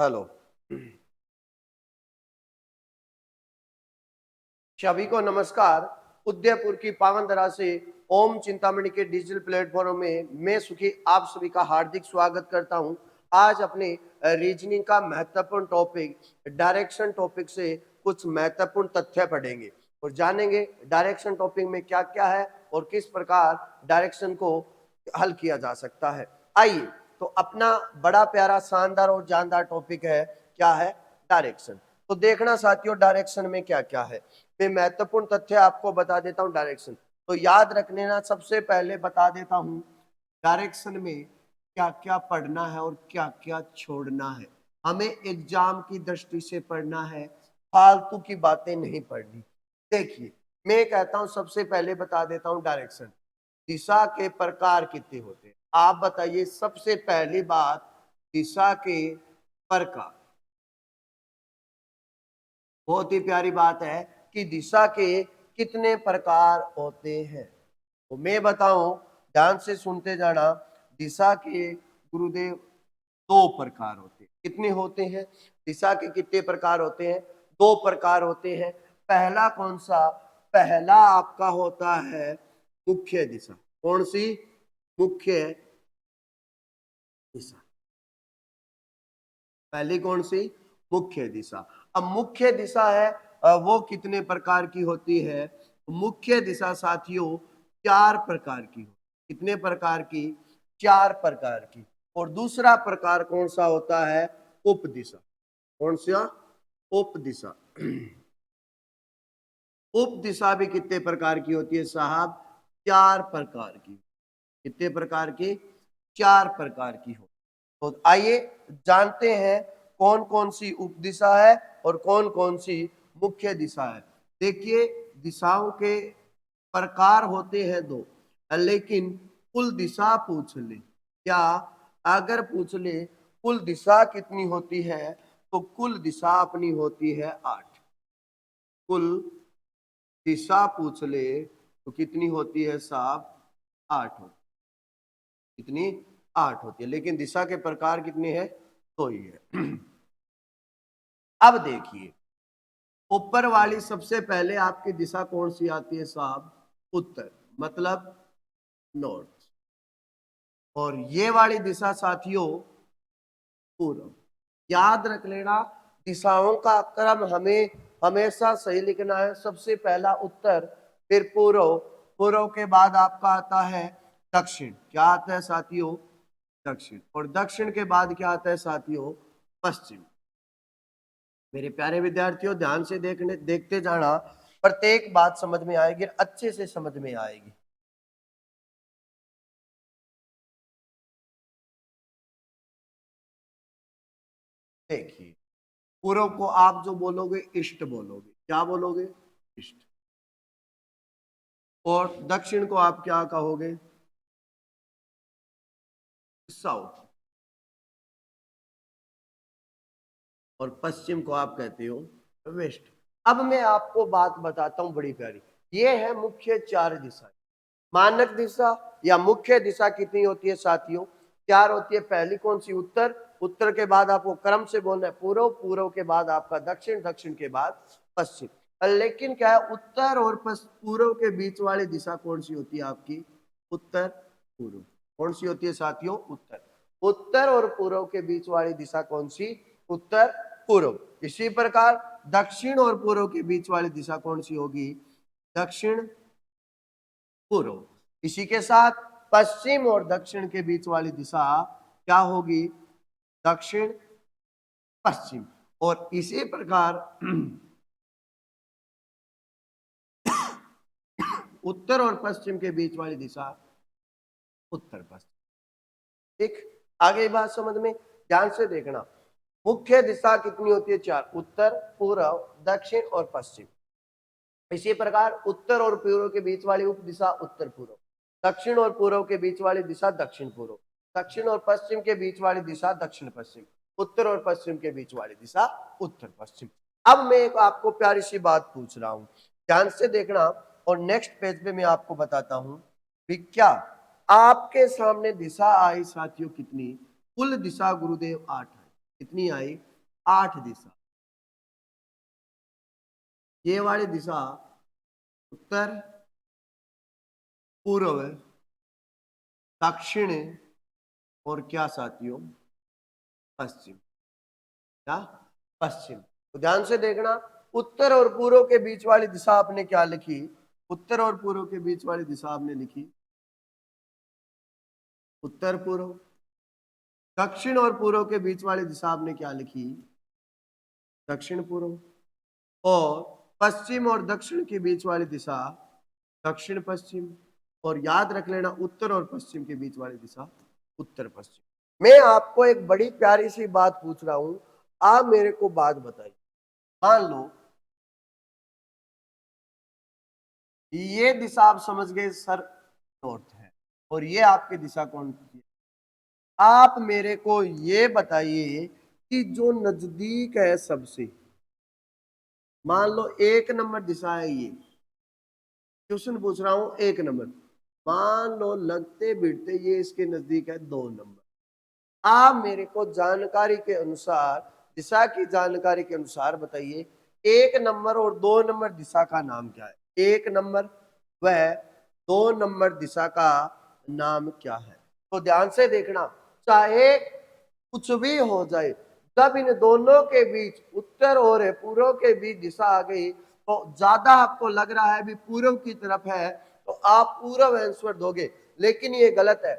Hello, सभी को नमस्कार। उदयपुर की पावन धरा से ओम चिंतामणि के डिजिटल प्लेटफॉर्म में मैं सुखी आप सभी का हार्दिक स्वागत करता हूं। आज अपने रीजनिंग का महत्वपूर्ण टॉपिक डायरेक्शन टॉपिक से कुछ महत्वपूर्ण तथ्य पढ़ेंगे और जानेंगे डायरेक्शन टॉपिक में क्या क्या है और किस प्रकार डायरेक्शन को हल किया जा सकता है। आइए, तो अपना बड़ा प्यारा शानदार और जानदार टॉपिक है, क्या है? डायरेक्शन। तो देखना साथियों, डायरेक्शन में क्या क्या है। मैं महत्वपूर्ण तथ्य आपको बता देता हूं डायरेक्शन। तो याद रख लेना, सबसे पहले बता देता हूं डायरेक्शन में क्या क्या पढ़ना है और क्या क्या छोड़ना है। हमें एग्जाम की दृष्टि से पढ़ना है, फालतू की बातें नहीं पढ़नी। देखिए, मैं कहता हूं सबसे पहले बता देता हूं डायरेक्शन, दिशा के प्रकार कितने होते हैं। आप बताइए, सबसे पहली बात, दिशा के प्रकार। बहुत ही प्यारी बात है कि दिशा के कितने प्रकार होते हैं। तो मैं बताऊं, ध्यान से सुनते जाना। दिशा के गुरुदेव दो प्रकार होते हैं। कितने होते हैं? दिशा के कितने प्रकार होते हैं? दो प्रकार होते हैं। पहला कौन सा? पहला आपका होता है मुख्य दिशा। कौन सी? मुख्य दिशा। पहली कौन सी? मुख्य दिशा। अब मुख्य दिशा है, वो कितने प्रकार की होती है? मुख्य दिशा साथियों चार प्रकार की हो। कितने प्रकार की? चार प्रकार की। और दूसरा प्रकार कौन सा होता है? उप दिशा। कौन सा? उप दिशा। उप दिशा भी कितने प्रकार की होती है साहब? चार प्रकार की। कितने प्रकार की? चार प्रकार की हो। तो आइए जानते हैं कौन कौन सी उप दिशा है और कौन कौन सी मुख्य दिशा है। देखिए, दिशाओं के प्रकार होते हैं दो, लेकिन कुल दिशा पूछ ले, क्या अगर पूछ ले कुल दिशा कितनी होती है, तो कुल दिशा अपनी होती है 8। कुल दिशा पूछ ले तो कितनी होती है साहब? 8 होती। कितनी? 8 होती है, लेकिन दिशा के प्रकार कितने हैं? दो ही है। अब देखिए, ऊपर वाली सबसे पहले आपकी दिशा कौन सी आती है साहब? उत्तर, मतलब नॉर्थ। और ये वाली दिशा साथियों पूर्व। याद रख लेना, दिशाओं का क्रम हमें हमेशा सही लिखना है। सबसे पहला उत्तर, फिर पूर्व, पूर्व के बाद आपका आता है दक्षिण। क्या आता है साथियों? दक्षिण। और दक्षिण के बाद क्या आता है साथियों? पश्चिम। मेरे प्यारे विद्यार्थियों, ध्यान से देखते जाना, प्रत्येक बात समझ में आएगी, अच्छे से समझ में आएगी। देखिए, पूर्व को आप जो बोलोगे ईस्ट बोलोगे। क्या बोलोगे? ईस्ट। और दक्षिण को आप क्या कहोगे? साउथ। और पश्चिम को आप कहते हो वेस्ट। अब मैं आपको बात बताता हूं बड़ी प्यारी। ये है मुख्य चार दिशाएं। मानक दिशा या मुख्य दिशा कितनी होती है साथियों? चार होती है। पहली कौन सी? उत्तर। उत्तर के बाद आपको क्रम से बोलना है पूर्व। पूर्व के बाद आपका दक्षिण। दक्षिण के बाद पश्चिम। लेकिन क्या है, उत्तर और पूर्व के बीच वाली दिशा कौन सी होती है आपकी? उत्तर पूर्व। कौन सी होती है साथियों? उत्तर। उत्तर और पूर्व के बीच वाली दिशा कौन सी? उत्तर पूर्व। इसी प्रकार दक्षिण और पूर्व के बीच वाली दिशा कौन सी होगी? दक्षिण पूर्व। इसी के साथ पश्चिम और दक्षिण के बीच वाली दिशा क्या होगी? दक्षिण पश्चिम। और इसी प्रकार उत्तर और पश्चिम के बीच वाली दिशा उत्तर पश्चिम। ठीक, आगे बात समझ में ध्यान से देखना। मुख्य दिशा कितनी होती है? चार। उत्तर, पूर्व, दक्षिण और पश्चिम। इसी प्रकार उत्तर और पूर्व के बीच वाली उप दिशा उत्तर पूर्व। दक्षिण और पूर्व के बीच वाली दिशा दक्षिण पूर्व। दक्षिण और पश्चिम के बीच वाली दिशा दक्षिण पश्चिम। उत्तर और पश्चिम के बीच वाली दिशा उत्तर पश्चिम। अब मैं एक आपको प्यारी सी बात पूछ रहा हूं, ध्यान से देखना। और नेक्स्ट पेज पे मैं आपको बताता हूं कि क्या आपके सामने दिशा आई साथियों कितनी? कुल दिशा गुरुदेव 8 है। कितनी आई? 8 दिशा। ये वाली दिशा उत्तर, पूर्व, दक्षिण और क्या साथियों, पश्चिम। क्या? पश्चिम। तो ध्यान से देखना, उत्तर और पूर्व के बीच वाली दिशा आपने क्या लिखी? उत्तर और पूर्व के बीच वाली दिशा आपने लिखी उत्तर पूर्व। दक्षिण और पूर्व के बीच वाली दिशा आपने क्या लिखी? दक्षिण पूर्व। और पश्चिम और दक्षिण के बीच वाली दिशा दक्षिण पश्चिम। और याद रख लेना, उत्तर और पश्चिम के बीच वाली दिशा उत्तर पश्चिम। मैं आपको एक बड़ी प्यारी सी बात पूछ रहा हूं, आप मेरे को बात बताइए। मान लो ये दिशा आप समझ गए सर, नॉर्थ है, और ये आपकी दिशा कौन सी है? आप मेरे को ये बताइए कि जो नजदीक है सबसे, मान लो 1 नंबर दिशा है, ये क्वेश्चन पूछ रहा हूं 1 नंबर, मान लो लगते भिड़ते ये इसके नजदीक है 2 नंबर। आप मेरे को जानकारी के अनुसार, दिशा की जानकारी के अनुसार बताइए 1 नंबर और 2 नंबर दिशा का नाम क्या है? 1 नंबर वह 2 नंबर दिशा का नाम क्या है? तो ध्यान से देखना, चाहे कुछ भी हो जाए, जब इन दोनों के बीच, उत्तर और पूर्व के बीच दिशा आ गई, तो ज्यादा आपको लग रहा है भी पूर्व की तरफ है, तो आप पूर्व आंसर दोगे, लेकिन ये गलत है।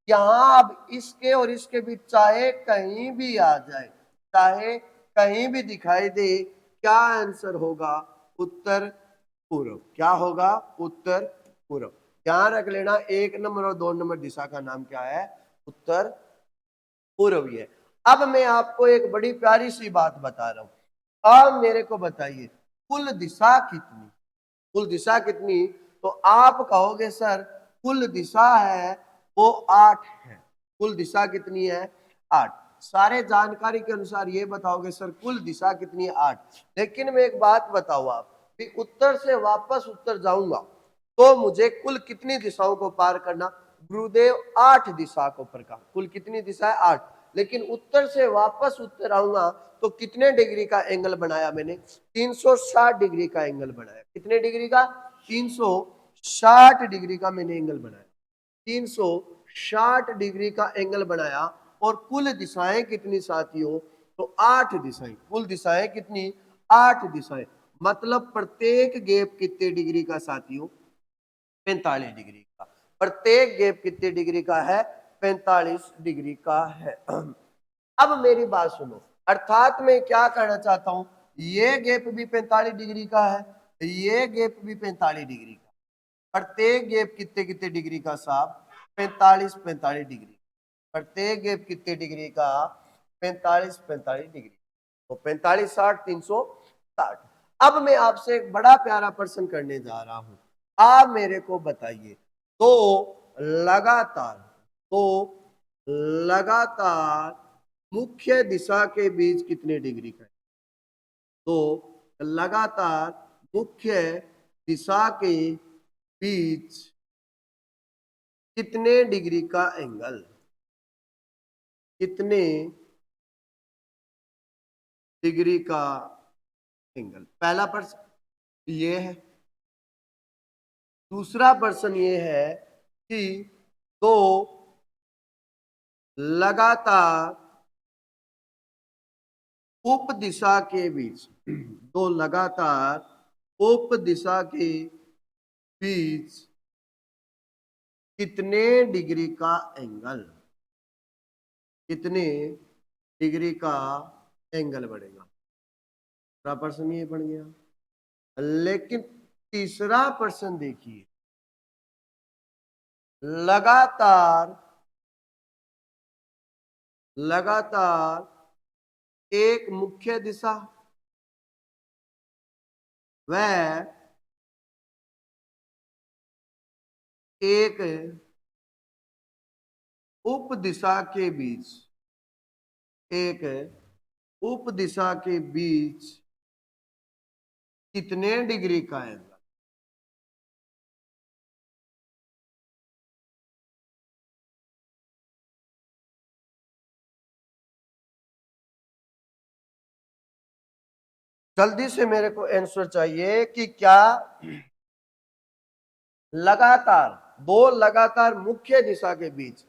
यहां अब इसके और इसके बीच चाहे कहीं भी आ जाए, चाहे कहीं भी दिखाई दे, क्या आंसर होगा? उत्तर पूर्व। क्या होगा? उत्तर पूर्व। ध्यान रख लेना, 1 नंबर और 2 नंबर दिशा का नाम क्या है? उत्तर पूर्व है। अब मैं आपको एक बड़ी प्यारी सी बात बता रहा हूं, अब मेरे को बताइए कुल दिशा कितनी? कुल दिशा कितनी? तो आप कहोगे सर कुल दिशा है वो 8 है। कुल दिशा कितनी है? 8। सारे जानकारी के अनुसार ये बताओगे सर कुल दिशा कितनी है? 8। लेकिन मैं एक बात बताऊं, आप भी उत्तर से वापस उत्तर जाऊंगा तो मुझे कुल कितनी दिशाओं को पार करना? गुरुदेव 8 दिशा को पार। कुल कितनी दिशा है? 8। लेकिन उत्तर से वापस उत्तर आऊंगा तो कितने डिग्री का एंगल बनाया मैंने? 360 डिग्री का एंगल बनाया। कितने डिग्री का? 360 डिग्री का मैंने एंगल बनाया। 360 डिग्री का एंगल बनाया। और कुल दिशाएं कितनी साथियों? तो 8 दिशाएं। कुल दिशाएं कितनी? 8 दिशाएं। मतलब प्रत्येक गैप कितने डिग्री का साथियों? 45 डिग्री का। प्रत्येक गैप कितने डिग्री का है? 45 डिग्री का है। अब मेरी बात सुनो, अर्थात मैं क्या कहना चाहता हूं, ये गैप भी 45 डिग्री का है, ये गैप भी 45 डिग्री का। प्रत्येक गैप कितने कितने डिग्री का साहब? 45 45 डिग्री। प्रत्येक गैप कितने डिग्री का? 45 45 डिग्री। तो 45 60 360। अब मैं आपसे एक बड़ा प्यारा प्रश्न करने जा रहा हूं, आप मेरे को बताइए तो लगातार, तो लगातार मुख्य दिशा के बीच कितने डिग्री का है? तो लगातार मुख्य दिशा के बीच कितने डिग्री का एंगल? कितने डिग्री का एंगल? पहला प्रश्न ये है। दूसरा प्रश्न ये है कि दो लगातार उप दिशा के बीच, दो लगातार उप दिशा के बीच कितने डिग्री का एंगल, कितने डिग्री का एंगल बढ़ेगा? दूसरा प्रश्न ये बन गया। लेकिन तीसरा प्रश्न देखिए, लगातार लगातार एक मुख्य दिशा व एक उप दिशा के बीच, एक उप दिशा के बीच कितने डिग्री का एंगल? जल्दी से मेरे को आंसर चाहिए कि क्या लगातार दो लगातार मुख्य दिशा के बीच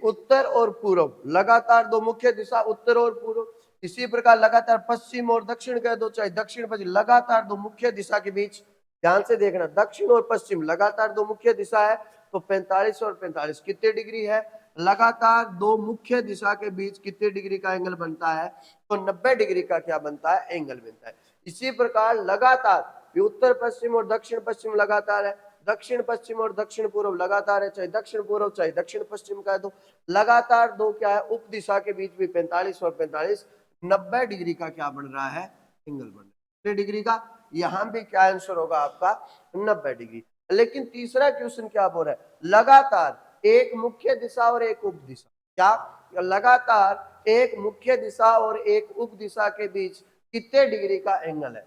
उत्तर और पूर्व, लगातार दो मुख्य दिशा उत्तर और पूर्व, इसी प्रकार लगातार पश्चिम और दक्षिण कह दो, चाहे दक्षिण पश्चिम, लगातार दो मुख्य दिशा के बीच, ध्यान से देखना, दक्षिण और पश्चिम लगातार दो मुख्य दिशा है तो 45 और 45 कितने डिग्री है? लगातार दो मुख्य दिशा के बीच कितने डिग्री का एंगल बनता है? तो 90 डिग्री का क्या बनता है? एंगल बनता है। इसी प्रकार लगातार उत्तर पश्चिम और दक्षिण पश्चिम लगातार है, दक्षिण पश्चिम और दक्षिण पूर्व लगातार है, चाहे दक्षिण पूर्व चाहे दक्षिण पश्चिम का है, तो लगातार दो क्या है? उप दिशा के बीच भी 45 और 45 90 डिग्री का क्या बन रहा है? एंगल बन रहा है। कितने डिग्री का? यहां भी क्या आंसर होगा आपका? 90 डिग्री। लेकिन तीसरा क्वेश्चन क्या बोल रहा है? लगातार एक मुख्य दिशा और एक उप दिशा, क्या लगातार एक मुख्य दिशा और एक उप दिशा के बीच कितने डिग्री का एंगल है?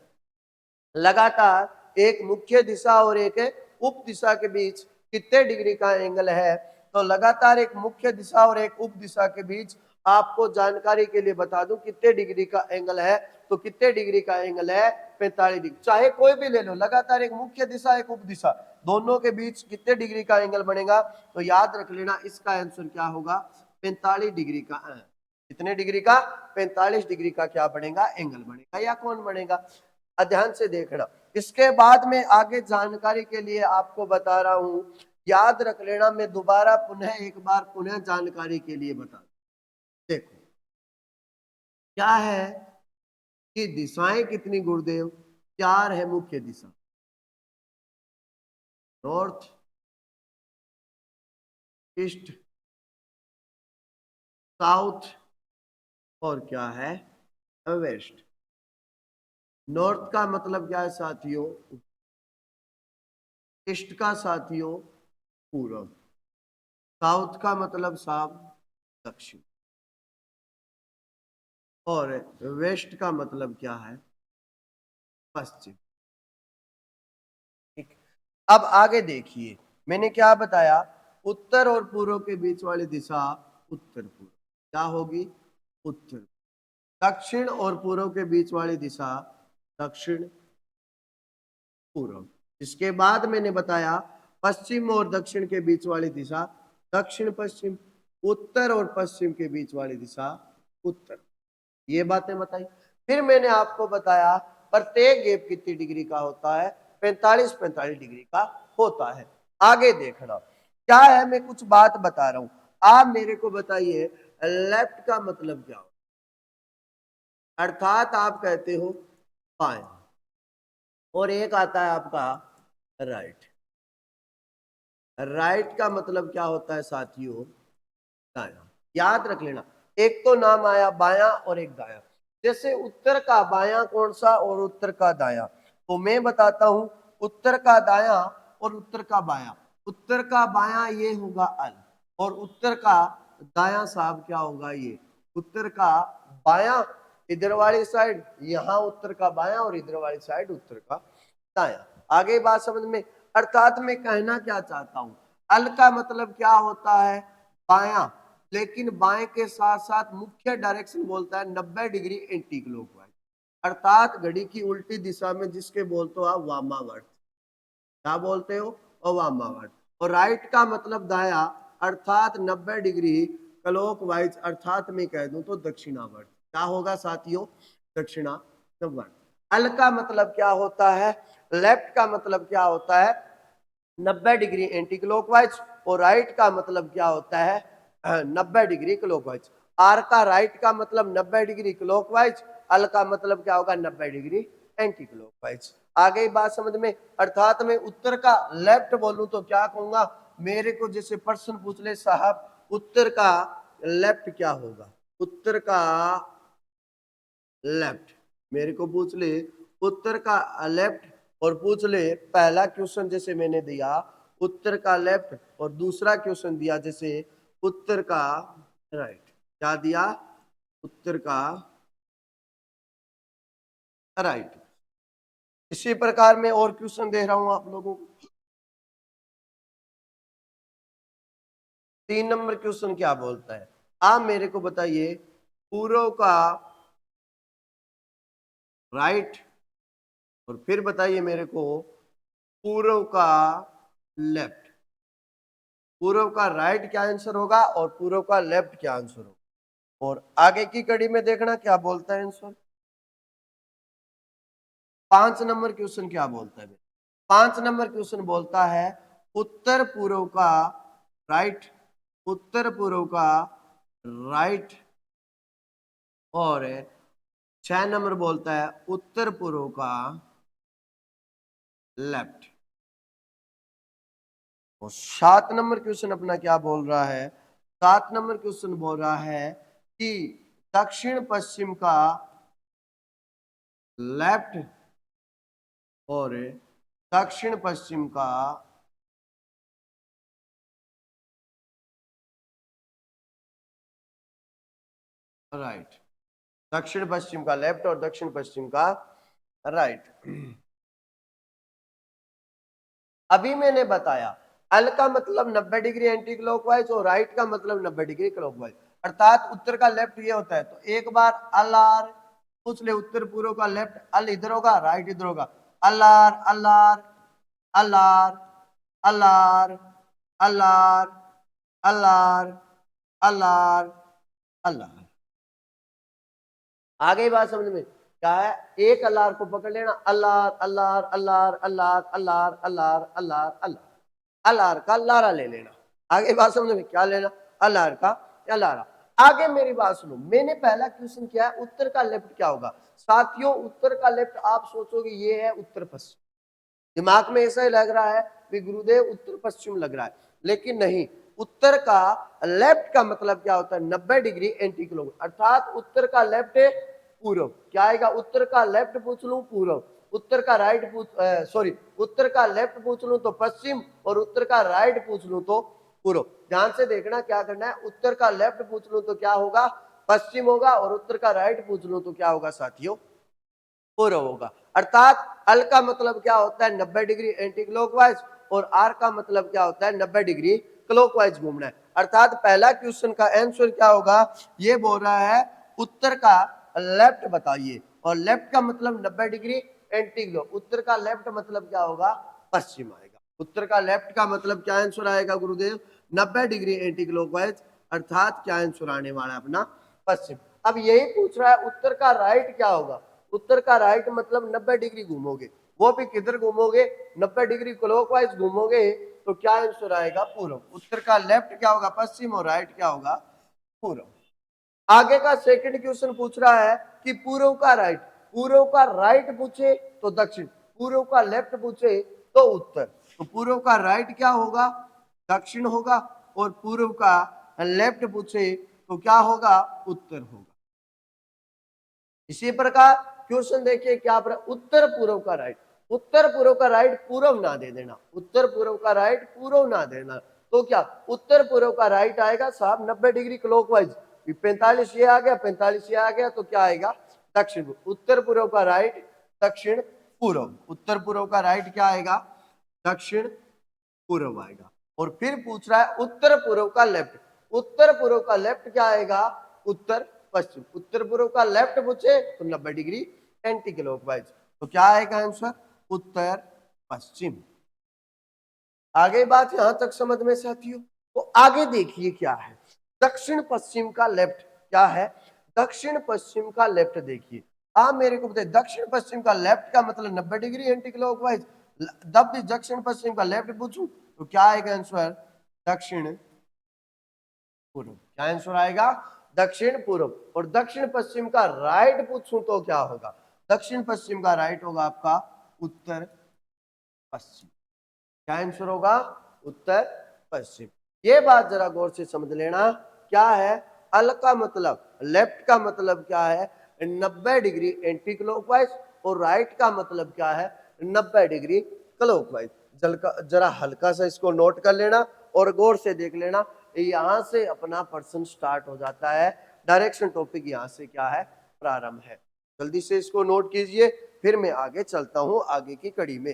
लगातार एक मुख्य दिशा और एक उप दिशा के बीच कितने डिग्री का एंगल है? तो लगातार एक मुख्य दिशा और एक उप दिशा के बीच आपको जानकारी के लिए बता दूं कितने डिग्री का एंगल है, तो कितने डिग्री का एंगल है? 45 डिग्री। चाहे कोई भी ले लो, लगातार एक मुख्य दिशा एक उप दिशा, दोनों के बीच कितने डिग्री का एंगल बनेगा? तो याद रख लेना इसका आंसर क्या होगा? 45 डिग्री का। कितने डिग्री का? 45 डिग्री का क्या बनेगा? एंगल बनेगा। या कौन बनेगा? ध्यान से देखना। इसके बाद में आगे जानकारी के लिए आपको बता रहा हूं, याद रख लेना, मैं दोबारा पुनः एक बार पुनः जानकारी के लिए बता, देखो क्या है कि दिशाएं कितनी गुरुदेव? 4 है मुख्य दिशा, नॉर्थ, ईस्ट, साउथ और क्या है? वेस्ट। नॉर्थ का मतलब क्या है साथियों? ईस्ट का साथियों पूर्व, साउथ का मतलब साफ दक्षिण, और वेस्ट का मतलब क्या है? पश्चिम। ठीक, अब आगे देखिए, मैंने क्या बताया? उत्तर और पूर्व के बीच वाली दिशा उत्तर पूर्व क्या होगी? उत्तर। दक्षिण और पूर्व के बीच वाली दिशा दक्षिण पूर्व। इसके बाद मैंने बताया पश्चिम और दक्षिण के बीच वाली दिशा दक्षिण पश्चिम, उत्तर और पश्चिम के बीच वाली दिशा उत्तर। ये बातें बताई। फिर मैंने आपको बताया प्रत्येक गैप कितनी डिग्री का होता है? 45-45 डिग्री का होता है। आगे देखना क्या है, मैं कुछ बात बता रहा हूं, आप मेरे को बताइए लेफ्ट का मतलब क्या हो? अर्थात आप कहते हो बाएं, और एक आता है आपका राइट। राइट का मतलब क्या होता है साथियों? दायां। याद रख लेना, एक तो नाम आया बायां और एक दायां। जैसे उत्तर का बायां कौन सा और उत्तर का दायां, तो मैं बताता हूं उत्तर का दायां और उत्तर का बायां। उत्तर का बायां ये होगा अल, और उत्तर का दायां साहब क्या होगा? ये उत्तर का बायां इधर वाली साइड, यहाँ उत्तर का बायां, और इधर वाली साइड उत्तर का दायां। आगे बात समझ में? अर्थात मैं कहना क्या चाहता हूं, अल का मतलब क्या होता है? बायां, लेकिन बाएं के साथ साथ मुख्य डायरेक्शन बोलता है 90 डिग्री एंटी क्लॉकवाइज, अर्थात घड़ी की उल्टी दिशा में, जिसके बोलते हो आप वामावर्त। क्या बोलते हो? और वामावर्त। और राइट का मतलब दाया, अर्थात 90 डिग्री क्लॉकवाइज, अर्थात मैं कह दूं तो दक्षिणावर्त। क्या होगा साथियों? दक्षिणावर्त। अल का मतलब क्या होता है? लेफ्ट का मतलब क्या होता है? 90 डिग्री एंटी क्लॉकवाइज। और राइट का मतलब क्या होता है? 90 डिग्री क्लॉकवाइज। आर का राइट का मतलब 90 डिग्री क्लॉकवाइज, अल का मतलब क्या होगा? 90 डिग्री एंटी क्लॉकवाइज। आ गई बात समझ में? अर्थात मैं उत्तर का लेफ्ट बोलूं तो क्या कहूंगा? मेरे को जैसे प्रश्न पूछ ले साहब, उत्तर का लेफ्ट क्या होगा? उत्तर का लेफ्ट मेरे को पूछ ले, उत्तर का लेफ्ट, और पूछ ले पहला क्वेश्चन जैसे मैंने दिया उत्तर का लेफ्ट, और दूसरा क्वेश्चन दिया जैसे उत्तर का राइट। क्या दिया? उत्तर का राइट। इसी प्रकार में और क्वेश्चन दे रहा हूं आप लोगों को। 3 नंबर क्वेश्चन क्या बोलता है? आप मेरे को बताइए, पूर्व का राइट और फिर बताइए मेरे को पूर्व का लेफ्ट, पूर्व का राइट क्या आंसर होगा और पूर्व का लेफ्ट क्या आंसर होगा। और आगे की कड़ी में देखना क्या बोलता है आंसर। 5 नंबर क्वेश्चन क्या बोलता है, 5 नंबर क्वेश्चन बोलता है उत्तर पूर्व का राइट, उत्तर पूर्व का राइट, और 6 नंबर बोलता है उत्तर पूर्व का लेफ्ट। और 7 नंबर क्वेश्चन अपना क्या बोल रहा है, 7 नंबर क्वेश्चन बोल रहा है कि दक्षिण पश्चिम का लेफ्ट और दक्षिण पश्चिम का राइट, दक्षिण पश्चिम का लेफ्ट और दक्षिण पश्चिम का राइट। अभी मैंने बताया अल का मतलब 90 डिग्री एंटी क्लॉकवाइज और राइट का मतलब 90 डिग्री क्लॉकवाइज, अर्थात उत्तर का लेफ्ट ये होता है। तो एक बार अल आर पूछ ले, उत्तर पूर्व का लेफ्ट, अल इधर होगा राइट इधर होगा, L R L R L R L R L R L R L R L R. आगे बात समझ में क्या है, एक अल्लाह को पकड़ लेना, अल्लाह अल्लाह अल्लाह अल्लाह अल्लाह अल्लाह अल्लाह अल्लाह, अल्लाह का लारा ले लेना। आगे बात समझ में क्या लेना, अल्लाह का या लारा। आगे मेरी बात सुनो, मैंने पहला क्वेश्चन किया है उत्तर का लेफ्ट क्या होगा। साथियों उत्तर का लेफ्ट आप सोचोगे ये है उत्तर पश्चिम, दिमाग में ऐसा ही लग रहा है कि गुरुदेव उत्तर पश्चिम लग रहा है, लेकिन नहीं। उत्तर का लेफ्ट का मतलब क्या होता है, 90 डिग्री एंटी क्लॉक, अर्थात उत्तर का लेफ्ट पूर्व। क्या आएगा, उत्तर का लेफ्ट पूछ लूं पूर्व, उत्तर का राइट पूछ सॉरी उत्तर का लेफ्ट पूछ लूं तो पश्चिम, और उत्तर का राइट पूछ लूं तो पूर्व। ध्यान से देखना क्या करना है, उत्तर का लेफ्ट पूछ लूं तो क्या होगा पश्चिम होगा, और उत्तर का राइट पूछ लूं तो क्या होगा साथियों पूर्व होगा। अर्थात अल का मतलब क्या होता है 90 डिग्री एंटी क्लॉकवाइज, और आर का मतलब क्या होता है 90 डिग्री क्लॉकवाइज घूमना है। अर्थात पहला क्वेश्चन का आंसर क्या होगा, ये बोल रहा है उत्तर का लेफ्ट बताइए, और लेफ्ट का मतलब 90 डिग्री एंटी क्लॉक, उत्तर का लेफ्ट मतलब क्या होगा पश्चिम आएगा। उत्तर का लेफ्ट का मतलब क्या आंसर आएगा गुरुदेव 90 डिग्री एंटी क्लॉकवाइज, अर्थात क्या आंसर आने वाला है अपना पश्चिम। अब यही पूछ रहा है उत्तर का राइट क्या होगा, उत्तर का राइट मतलब 90 डिग्री घूमोगे, वो भी किधर घूमोगे 90 डिग्री क्लॉकवाइज घूमोगे, तो क्या आंसर आएगा पूर्व। उत्तर का लेफ्ट क्या होगा पश्चिम और राइट क्या होगा पूर्व। आगे का सेकंड क्वेश्चन पूछ रहा है कि पूर्व का राइट, पूर्व का राइट पूछे तो दक्षिण, पूर्व का लेफ्ट पूछे तो उत्तर। तो पूर्व का राइट क्या होगा दक्षिण होगा, और पूर्व का लेफ्ट पूछे तो क्या होगा उत्तर होगा। इसी प्रकार क्वेश्चन देखिए क्या पर उत्तर पूर्व का राइट, उत्तर पूर्व का राइट पूर्व ना दे देना, उत्तर पूर्व का राइट पूर्व ना देना, तो क्या उत्तर पूर्व का राइट आएगा साहब 90 डिग्री क्लॉकवाइज, 45 ये आ गया 45 ये आ गया, तो क्या आएगा दक्षिण। उत्तर पूर्व का राइट दक्षिण पूर्व, उत्तर पूर्व का राइट क्या आएगा दक्षिण पूर्व आएगा। और फिर पूछ रहा है उत्तर पूर्व का लेफ्ट, उत्तर पूर्व का लेफ्ट क्या आएगा उत्तर पश्चिम, उत्तर पूर्व का लेफ्ट पूछे तो 90 डिग्री एंटी क्लॉकवाइज, तो क्या आएगा आंसर उत्तर पश्चिम। आगे बात यहां तक समझ में साथियों, तो आगे देखिए क्या है दक्षिण पश्चिम का लेफ्ट क्या है, दक्षिण पश्चिम का लेफ्ट देखिए। आप मेरे को बताइए दक्षिण पश्चिम का लेफ्ट का मतलब 90 डिग्री एंटी क्लॉकवाइज, जब भी दक्षिण पश्चिम का लेफ्ट पूछूं तो क्या आएगा आंसर दक्षिण पूर्व, क्या आंसर आएगा दक्षिण पूर्व। और दक्षिण पश्चिम का राइट पूछूं तो क्या होगा, दक्षिण पश्चिम का राइट होगा आपका उत्तर पश्चिम, क्या आंसर होगा उत्तर पश्चिम। ये बात जरा गौर से समझ लेना क्या है, अल का मतलब लेफ्ट का मतलब क्या है 90 डिग्री एंटी क्लॉकवाइज, और राइट का मतलब क्या है 90 डिग्री क्लॉकवाइज। जरा हल्का सा इसको नोट कर लेना और गौर से देख लेना, यहां से अपना पर्सन स्टार्ट हो जाता है, डायरेक्शन टॉपिक यहां से क्या है प्रारंभ है। जल्दी से इसको नोट कीजिए, फिर मैं आगे चलता हूं आगे की कड़ी में।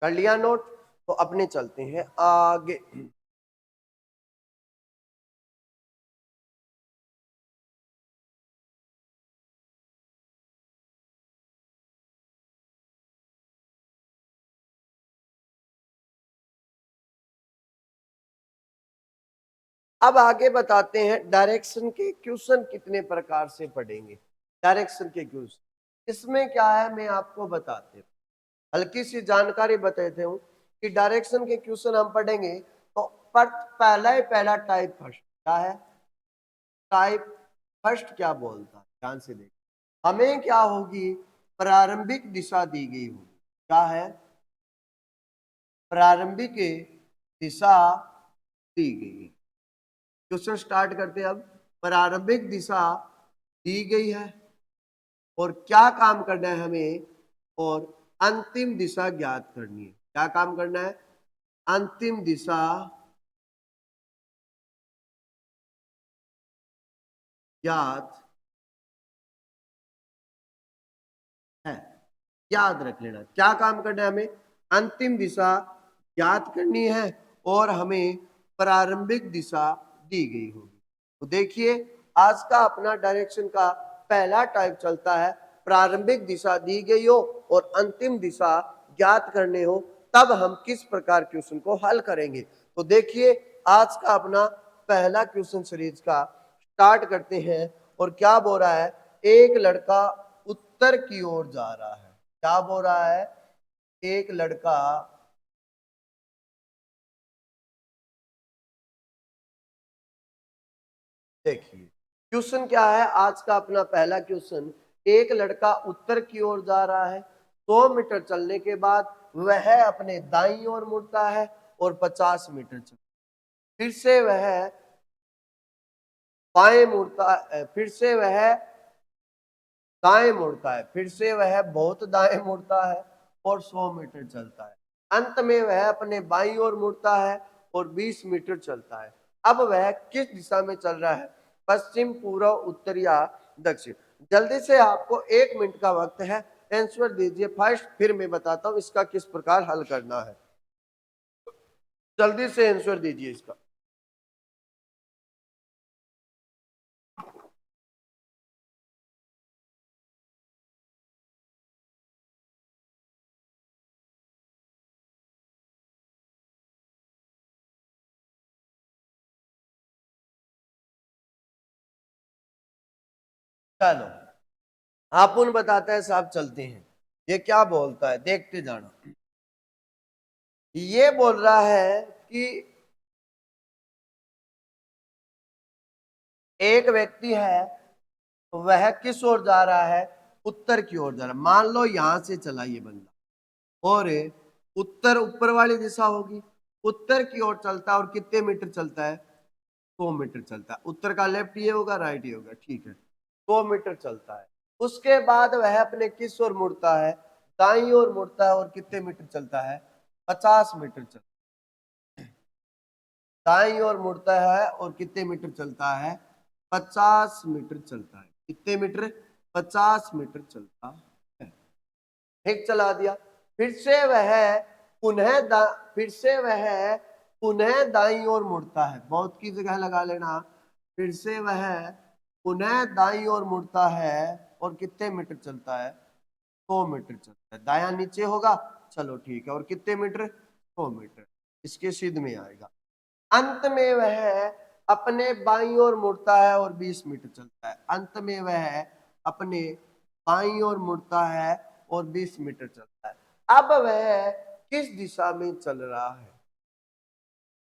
कर लिया नोट, तो अपने चलते हैं आगे। अब आगे बताते हैं डायरेक्शन के क्वेश्चन कितने प्रकार से पढ़ेंगे। डायरेक्शन के क्वेश्चन इसमें क्या है मैं आपको बताते हूँ, हल्की सी जानकारी बताते हूँ कि डायरेक्शन के क्वेश्चन हम पढ़ेंगे तो पहला टाइप फर्स्ट क्या है, टाइप फर्स्ट क्या बोलता है, ध्यान से देख। हमें क्या होगी, प्रारंभिक दिशा दी गई होगी, क्या है, प्रारंभिक दिशा दी गई है। क्वेश्चन स्टार्ट करते हैं अब। प्रारंभिक दिशा दी गई है और क्या काम करना है हमें, और अंतिम दिशा ज्ञात करनी है। क्या काम करना है, अंतिम दिशा ज्ञात है। याद रख लेना क्या काम करना है हमें, अंतिम दिशा ज्ञात करनी है और हमें प्रारंभिक दिशा दी गई होगी। तो देखिए आज का अपना डायरेक्शन का पहला टाइप चलता है, प्रारंभिक दिशा दी गई हो और अंतिम दिशा ज्ञात करने हो, तब हम किस प्रकार क्वेश्चन को हल करेंगे। तो देखिए आज का अपना पहला क्वेश्चन सीरीज का स्टार्ट करते हैं। और क्या बोल रहा है, एक लड़का उत्तर की ओर जा रहा है। क्या बोल रहा है, एक लड़का देखिए क्वेश्चन क्या है आज का अपना पहला क्वेश्चन, एक लड़का उत्तर की ओर जा रहा है, 100 मीटर चलने के बाद वह अपने दाईं ओर मुड़ता है और 50 मीटर चलता है। फिर से वह बाएं मुड़ता है, फिर से वह दाएं मुड़ता है, फिर से वह बहुत दाएं मुड़ता है और 100 मीटर चलता है। अंत में वह अपने बाईं ओर मुड़ता है और 20 मीटर चलता है। अब वह किस दिशा में चल रहा है, पश्चिम, पूर्व, उत्तर या दक्षिण। जल्दी से आपको 1 मिनट का वक्त है, आंसर दीजिए फर्स्ट, फिर मैं बताता हूं इसका किस प्रकार हल करना है। जल्दी से आंसर दीजिए इसका। चलो आप उन बताता है साहब, चलते हैं। ये क्या बोलता है देखते जाना। ये बोल रहा है कि एक व्यक्ति है, वह किस ओर जा रहा है, उत्तर की ओर जा रहा है। मान लो यहां से चला ये बंदा और उत्तर ऊपर वाली दिशा होगी, उत्तर की ओर चलता है और कितने मीटर चलता है, 100 मीटर चलता है। उत्तर का लेफ्ट ये होगा, राइट ये होगा, ठीक है, 100 मीटर चलता है। उसके बाद वह अपने किस ओर मुड़ता है, दाईं ओर मुड़ता है और कितने मीटर चलता है, 50 मीटर चलता है। दाईं ओर मुड़ता है और कितने मीटर चलता है, 50 मीटर चलता है। कितने मीटर, 50 मीटर चलता है। ठीक चला दिया। फिर से वह फिर से वह पुनः दाईं ओर मुड़ता है। बहुत की जगह लगा लेना। फिर से वह पुनः दाईं ओर मुड़ता है और कितने मीटर चलता है, 100 मीटर चलता है। दायां नीचे होगा, चलो ठीक है, और कितने मीटर, 100 मीटर, इसके सिद्ध में आएगा। अंत में वह अपने बाईं ओर मुड़ता है और 20 मीटर चलता है। अंत में वह अपने बाईं ओर मुड़ता है और 20 मीटर चलता है। अब वह किस दिशा में चल रहा है,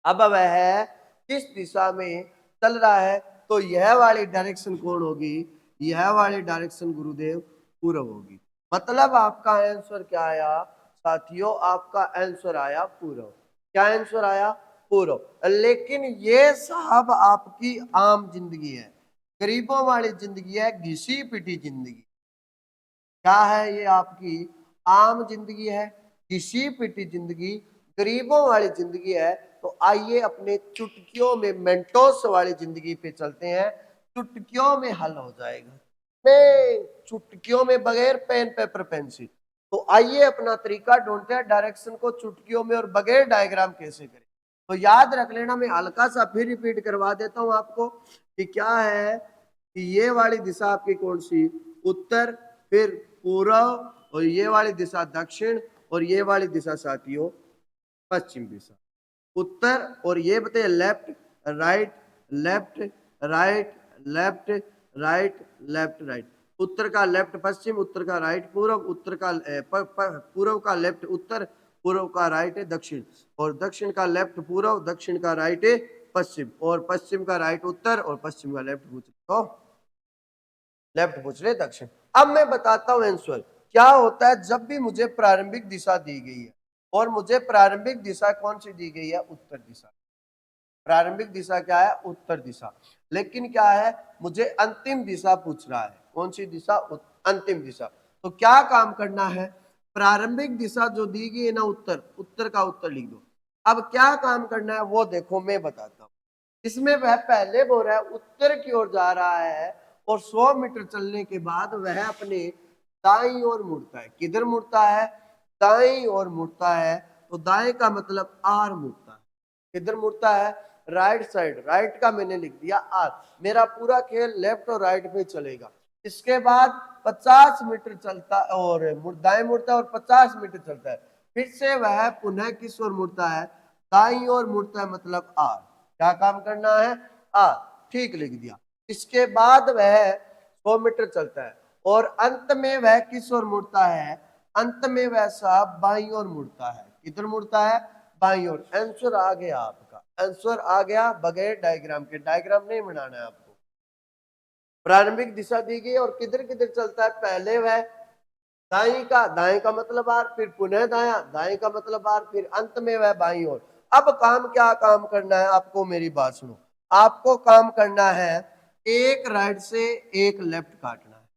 अब वह किस दिशा में चल रहा है, तो यह वाली डायरेक्शन कौन होगी, यह वाली डायरेक्शन गुरुदेव पूर्व होगी। मतलब आपका आंसर क्या आया साथियों, आपका आंसर आया पूर्व। क्या आंसर आया, पूर्व। लेकिन ये साहब आपकी आम जिंदगी है, गरीबों वाली जिंदगी है, घिसी पिटी जिंदगी। क्या है ये, आपकी आम जिंदगी है, घिसी पिटी जिंदगी, गरीबों वाली जिंदगी है। तो आइए अपने चुटकियों में मेंटोस वाली जिंदगी पे चलते हैं, चुटकियों में हल हो जाएगा, मैं चुटकियों में, बगैर पेन पेपर पेंसिल। तो आइए अपना तरीका ढूंढते हैं डायरेक्शन को चुटकियों में और बगैर डायग्राम कैसे करें। तो याद रख लेना, मैं हल्का सा फिर रिपीट करवा देता हूं आपको कि क्या है, कि ये वाली दिशा आपकी कौन सी, उत्तर, फिर पूर्व, और ये वाली दिशा दक्षिण, और ये वाली दिशा साथियों पश्चिम दिशा। उत्तर और ये बताइए left, right, left right left right left right. उत्तर का लेफ्ट पश्चिम, उत्तर का राइट पूर्व, उत्तर का पूर्व का लेफ्ट उत्तर, पूर्व का राइट है दक्षिण, और दक्षिण का लेफ्ट पूर्व, दक्षिण का राइट है पश्चिम, और पश्चिम का राइट उत्तर, और पश्चिम का लेफ्ट पूछ तो लेफ्ट पूछ रहे दक्षिण। अब मैं बताता हूं आंसर क्या होता है जब भी मुझे प्रारंभिक दिशा दी गई है, और मुझे प्रारंभिक दिशा कौन सी दी गई है? उत्तर दिशा। प्रारंभिक दिशा क्या है? उत्तर दिशा। लेकिन क्या है, मुझे अंतिम दिशा पूछ रहा है। कौन सी दिशा? अंतिम दिशा। तो क्या काम करना है? प्रारंभिक दिशा जो दी गई है ना उत्तर, उत्तर का उत्तर लिख दो। अब क्या काम करना है वो देखो, मैं बताता हूं। इसमें वह पहले बोल रहा है उत्तर की ओर जा रहा है, और 100 मीटर चलने के बाद वह अपने दाईं ओर मुड़ता है। किधर मुड़ता है? दाईं ओर मुड़ता है। तो दाएं का मतलब आर मुड़ता है। किधर मुड़ता है? Right side. राइट का मैंने लिख दिया आर। मेरा पूरा खेल लेफ्ट और राइट पे चलेगा। इसके बाद 50 मीटर चलता और दाएं मुड़ता है, और 50 मीटर चलता है। फिर से वह पुनः किस ओर मुड़ता है? दाईं ओर मुड़ता है, मतलब आर। क्या काम करना है? आर। ठीक लिख दिया। इसके बाद वह 100 मीटर चलता है, और अंत में वह किस ओर मुड़ता है? अंत में वह साहब बाईं ओर मुड़ता है। किधर मुड़ता है? बाईं ओर। आंसर आ गया आपका, आंसर आ गया बगैर डायग्राम के। डायग्राम नहीं बनाना है आपको। प्रारंभिक दिशा दी गई और किधर किधर चलता है? पहले वह दाएं का, दाएं का मतलब आर, फिर पुनः दाया, दाएं का मतलब आर, फिर अंत में वह बाईं ओर। अब काम क्या काम करना है आपको? मेरी बात सुनो। आपको काम करना है एक राइट से एक लेफ्ट काटना है।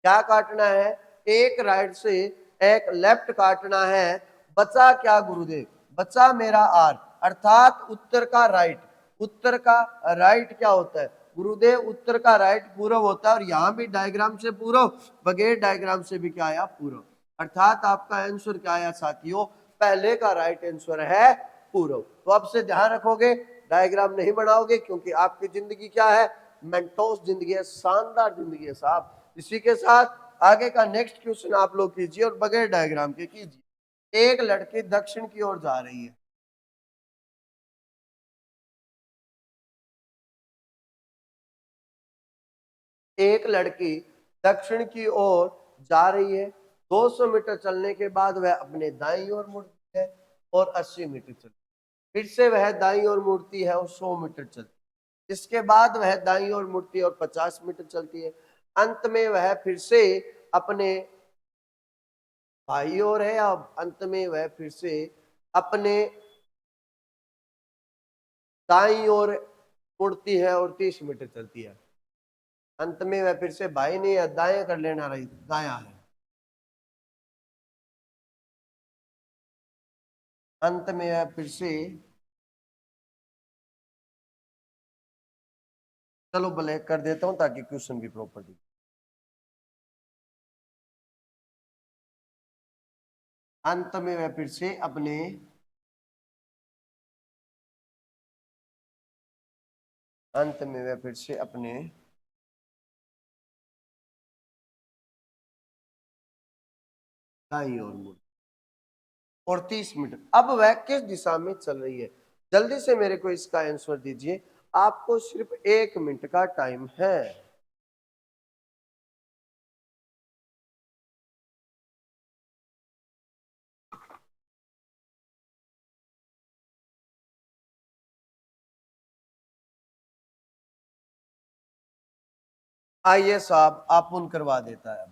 क्या काटना है? एक राइट से एक लेफ्ट काटना है। बचा क्या गुरुदेव? बचा मेरा आर, अर्थात उत्तर का राइट। उत्तर का राइट क्या होता है गुरुदेव? उत्तर का राइट पूर्व होता है, और यहां भी डायग्राम से पूर्व, बगैर डायग्राम से भी क्या आया? पूर्व। अर्थात आपका आंसर क्या आया साथियों? पहले का राइट आंसर है पूर्व। तो अब से ध्यान रखोगे, डायग्राम नहीं बनाओगे, क्योंकि आपकी जिंदगी क्या है? मेंटोस जिंदगी है, शानदार जिंदगी है साहब। इसी के साथ आगे का नेक्स्ट क्वेश्चन आप लोग कीजिए, और बगैर डायग्राम के कीजिए। एक लड़की दक्षिण की ओर जा रही है। एक लड़की दक्षिण की ओर जा रही है। 200 मीटर चलने के बाद वह अपने दाईं ओर मुड़ती है, और 80 मीटर चलती है। फिर से वह दाईं ओर मुड़ती है, और 100 मीटर चलती है। इसके बाद वह दाईं ओर मुड़ती है और 50 मीटर चलती है। अंत में वह फिर से अपने बाईं ओर है, अब अंत में वह फिर से अपने दाईं ओर मुड़ती है और 30 मीटर चलती है। अंत में वह फिर से बाई नहीं है, दाएं कर लेना, रही दाया है। अंत में वह फिर से, चलो ब्लैक कर देता हूं ताकि क्वेश्चन की प्रॉपर्टी। अंत में वह फिर से अपने अंत में वह फिर से अपने दाईं ओर मुड़, और 30 मीटर। अब वह किस दिशा में चल रही है? जल्दी से मेरे को इसका आंसर दीजिए। आपको सिर्फ 1 मिनट का टाइम है। आइए साहब, आप उन करवा देता है।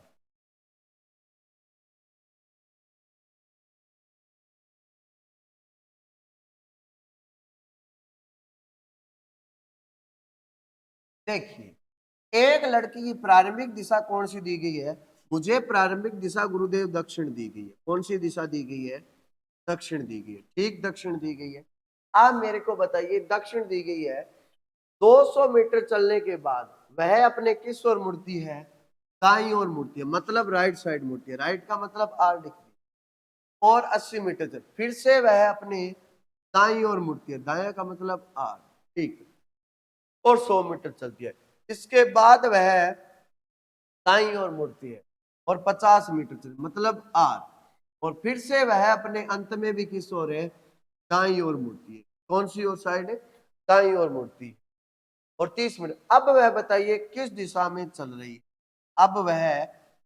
देखिए, एक लड़की की प्रारंभिक दिशा कौन सी दी गई है? मुझे प्रारंभिक दिशा गुरुदेव दक्षिण दी गई है। कौन सी दिशा दी गई है? दक्षिण दी गई है। ठीक, दक्षिण दी गई है। आप मेरे को बताइए, दक्षिण दी गई है। 200 मीटर चलने के बाद वह अपने किस ओर मुड़ती है? दाईं ओर मुड़ती है, मतलब राइट साइड मुड़ती है। राइट का मतलब आर डिग्री। और 80 मीटर चल, फिर से वह अपने दाईं ओर मुड़ती है। दाया का मतलब आर। ठीक, और 100 मीटर चलती है। इसके बाद वह दाईं ओर मुड़ती है, और 50 मीटर चलती, मतलब आर। और फिर से वह अपने अंत में भी किस ओर है? दाईं ओर मुड़ती है। कौन सी ओर साइड है? दाईं ओर मुड़ती है। और 30 मिनट। अब वह बताइए किस दिशा में चल रही है, अब वह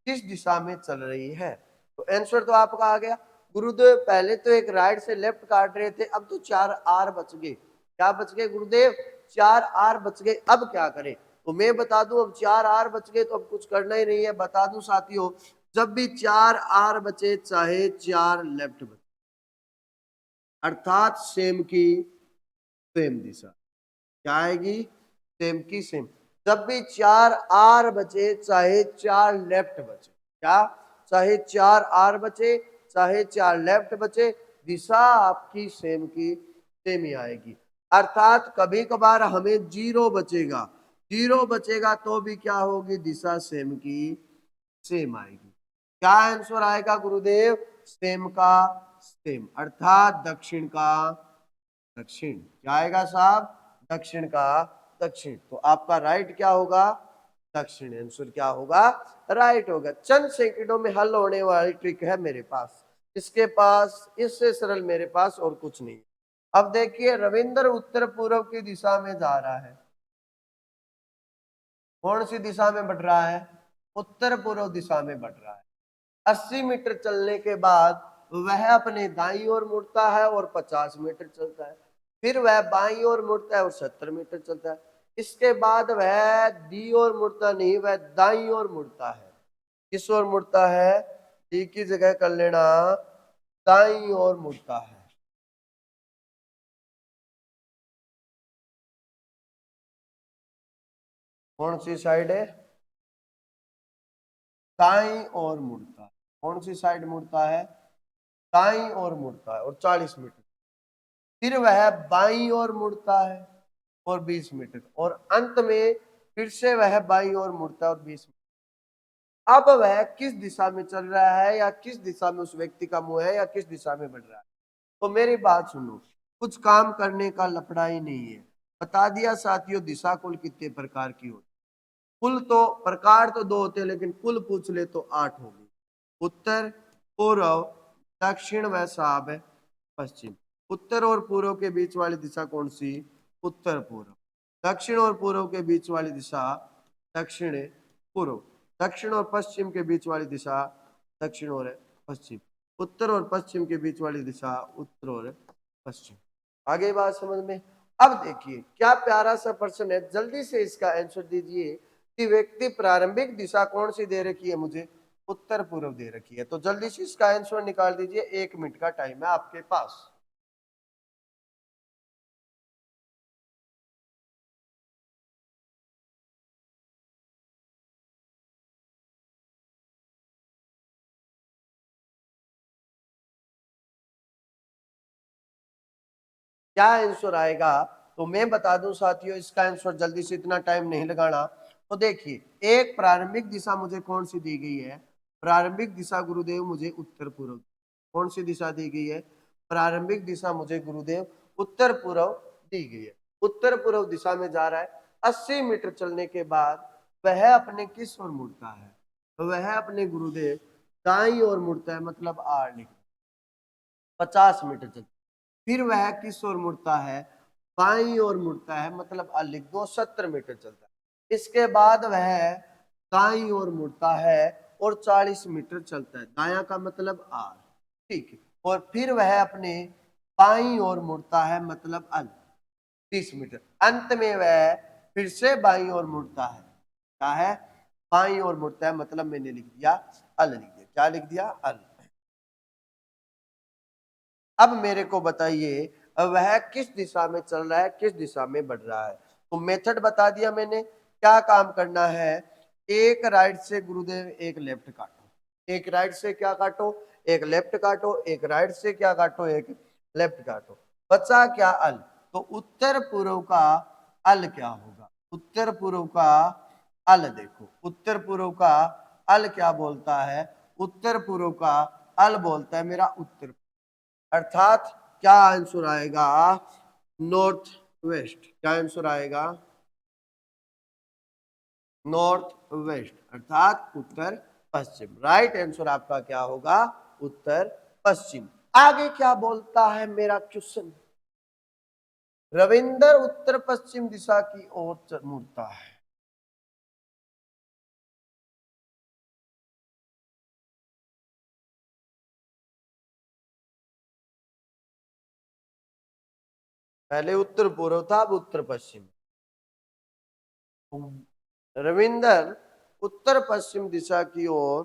किस दिशा में चल रही है। तो आंसर तो आपका आ गया। गुरुदेव पहले तो एक राइट से लेफ्ट काट रहे थे, अब तो 4 आर बच गए। क्या बच गए गुरुदेव? 4 आर बच गए। अब क्या करें? तो मैं बता दूं, अब 4 आर बच गए तो अब कुछ करना ही नहीं है। बता दूं साथियों, जब भी 4 आर बचे चाहे 4 लेफ्ट बचे, अर्थात सेम की सेम दिशा क्या आएगी? सेम की सेम। जब भी 4 आर बचे चाहे 4 लेफ्ट बचे, क्या? चाहे 4 आर बचे चाहे 4 लेफ्ट बचे, दिशा आपकी सेम की सेम ही आएगी। अर्थात कभी कभार हमें 0 बचेगा, 0 बचेगा तो भी क्या होगी? दिशा सेम की सेम आएगी। क्या आंसर आएगा गुरुदेव? सेम का सेम, अर्थात दक्षिण का दक्षिण। क्या आएगा साहब? दक्षिण का दक्षिण। तो आपका राइट क्या होगा? दक्षिण। आंसर क्या होगा? राइट होगा। चंद सेकंडों में हल होने वाली ट्रिक है मेरे पास, इसके पास इससे सरल मेरे पास और कुछ नहीं। अब देखिए, रविंद्र उत्तर पूर्व की दिशा में जा रहा है। कौन सी दिशा में बढ़ रहा है? उत्तर पूर्व दिशा में बढ़ रहा है। 80 मीटर चलने के बाद वह अपने दाईं ओर मुड़ता है और 50 मीटर चलता है। फिर वह बाईं ओर मुड़ता है और 70 मीटर चलता है। इसके बाद वह दी ओर मुड़ता नहीं, वह दाईं ओर मुड़ता है। किस ओर मुड़ता है? डी की जगह कर लेना, दाईं ओर मुड़ता है। कौन सी साइड है? दाईं ओर मुड़ता है। कौन सी साइड मुड़ता है? दाईं ओर मुड़ता है और 40 मीटर। फिर वह बाईं ओर मुड़ता है और 20 मीटर, और अंत में फिर से वह बाईं ओर मुड़ता है और 20 मीटर। अब वह किस दिशा में चल रहा है, या किस दिशा में उस व्यक्ति का मुंह है, या किस दिशा में बढ़ रहा है? तो मेरी बात सुनो, कुछ काम करने का लफड़ा ही नहीं है। बता दिया साथियों, दिशा कुल कितने प्रकार की होती? कुल तो प्रकार तो 2 होते हैं, लेकिन कुल पूछ ले तो 8 होगी। उत्तर, पूर्व, दक्षिण व साब पश्चिम। उत्तर और पूर्व के बीच वाली दिशा कौन सी? उत्तर पूर्व। दक्षिण और पूर्व के बीच वाली दिशा दक्षिण पूर्व। दक्षिण और पश्चिम के बीच वाली दिशा दक्षिण और पश्चिम। उत्तर और पश्चिम के बीच वाली दिशा उत्तर और पश्चिम। आगे बात समझ में? अब देखिए क्या प्यारा सा प्रश्न है, जल्दी से इसका आंसर दीजिए कि व्यक्ति प्रारंभिक दिशा कौन सी दे रखी है मुझे? उत्तर पूर्व दे रखी है। तो जल्दी से इसका आंसर निकाल दीजिए, 1 मिनट का टाइम है आपके पास। क्या आंसर आएगा? तो मैं बता दूं साथियों, इसका आंसर जल्दी से, इतना टाइम नहीं लगाना। तो देखिए, एक प्रारंभिक दिशा मुझे कौन सी दी गई है? प्रारंभिक दिशा गुरुदेव मुझे उत्तर पूर्व। कौन सी दिशा दी गई है? प्रारंभिक दिशा मुझे गुरुदेव उत्तर पूर्व दी गई है। उत्तर पूर्व दिशा में जा रहा है। 80 मीटर चलने के बाद वह अपने किस ओर मुड़ता है? वह अपने गुरुदेव दाईं ओर मुड़ता है, मतलब आर लिख। 50 मीटर चलता है। फिर वह किस ओर मुड़ता है? बाईं ओर मुड़ता है, मतलब लिख दो, 70 मीटर चलता है। इसके बाद वह दाईं ओर मुड़ता है और 40 मीटर चलता है। दायां का मतलब आर, ठीक है। और फिर वह अपने बाईं ओर मुड़ता है, मतलब अल, 30 मीटर। अंत में वह फिर से बाईं ओर मुड़ता है। क्या है? बाईं ओर मुड़ता है, मतलब मैंने लिख दिया अल, लिख दिया। क्या लिख दिया? अल। अब मेरे को बताइए, वह किस दिशा में चल रहा है, किस दिशा में बढ़ रहा है? तो मेथड बता दिया मैंने। क्या काम करना है? एक राइट से गुरुदेव एक लेफ्ट काटो। एक राइट से क्या काटो? एक लेफ्ट काटो। एक राइट से क्या काटो? एक लेफ्ट काटो। बचा क्या? अल। तो उत्तर पूर्व का अल क्या होगा? उत्तर पूर्व का अल देखो, उत्तर पूर्व का अल क्या बोलता है? उत्तर पूर्व का अल बोलता है मेरा उत्तर। अर्थात क्या आंसर आएगा? North west. क्या आंसर आएगा? नॉर्थ वेस्ट, अर्थात उत्तर पश्चिम। राइट आंसर आपका क्या होगा? उत्तर पश्चिम। आगे क्या बोलता है मेरा क्वेश्चन? रविंदर उत्तर पश्चिम दिशा की ओर मुड़ता है। पहले उत्तर पूर्व था, अब उत्तर पश्चिम। रविंदर उत्तर पश्चिम दिशा की ओर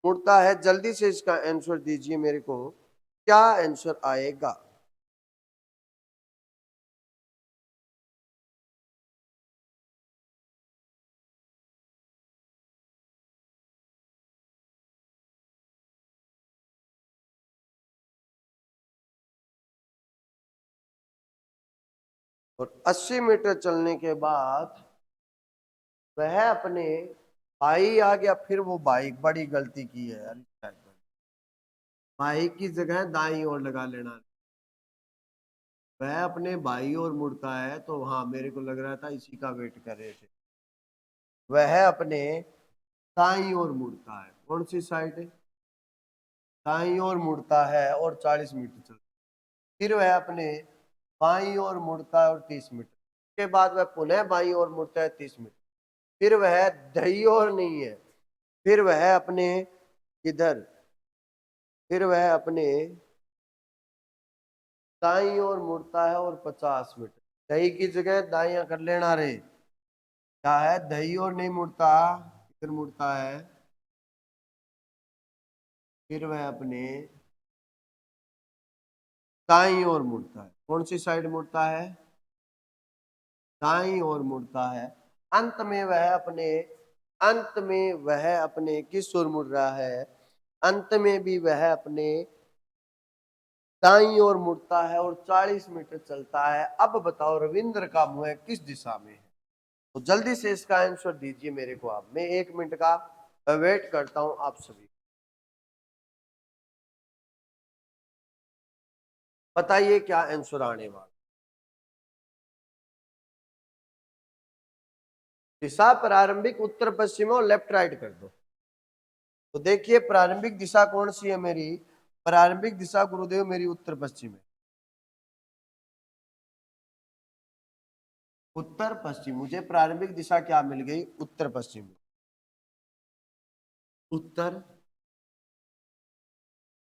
मुड़ता है। जल्दी से इसका आंसर दीजिए मेरे को, क्या आंसर आएगा? और 80 मीटर चलने के बाद वह अपने भाई आ गया। फिर वो बाइक, बड़ी गलती की है यार, बाइक की जगह दाई ओर लगा लेना। वह अपने भाई ओर मुड़ता है, तो हाँ मेरे को लग रहा था इसी का वेट कर रहे थे। वह अपने दाई ओर मुड़ता है। कौन सी साइड है? दाई ओर मुड़ता है और 40 मीटर चलता है। फिर वह अपने बाई ओर मुड़ता है और 30 मीटर। उसके बाद वह पुनः बाई ओर मुड़ता है 30 मीटर। फिर वह दही और नहीं है, फिर वह अपने इधर, फिर वह अपने दाई ओर मुड़ता है और 50 मीटर। दही की जगह दाइयां कर लेना रे। क्या है? दही और नहीं मुड़ता, इधर मुड़ता है। फिर वह अपने दाई ओर मुड़ता है। कौन सी साइड मुड़ता है? दाई ओर मुड़ता है। अंत में वह अपने, अंत में वह अपने किस ओर मुड़ रहा है? अंत में भी वह अपने दाई ओर मुड़ता है और 40 मीटर चलता है। अब बताओ रविंद्र का मुंह किस दिशा में है? तो जल्दी से इसका आंसर दीजिए मेरे को आप। मैं 1 मिनट का वेट करता हूं आप सभी। बताइए क्या आंसर आने वाला। दिशा प्रारंभिक उत्तर पश्चिम और लेफ्ट राइट कर दो। तो देखिए प्रारंभिक दिशा कौन सी है मेरी? प्रारंभिक दिशा गुरुदेव मेरी उत्तर पश्चिम है। उत्तर पश्चिम, मुझे प्रारंभिक दिशा क्या मिल गई? उत्तर पश्चिम। उत्तर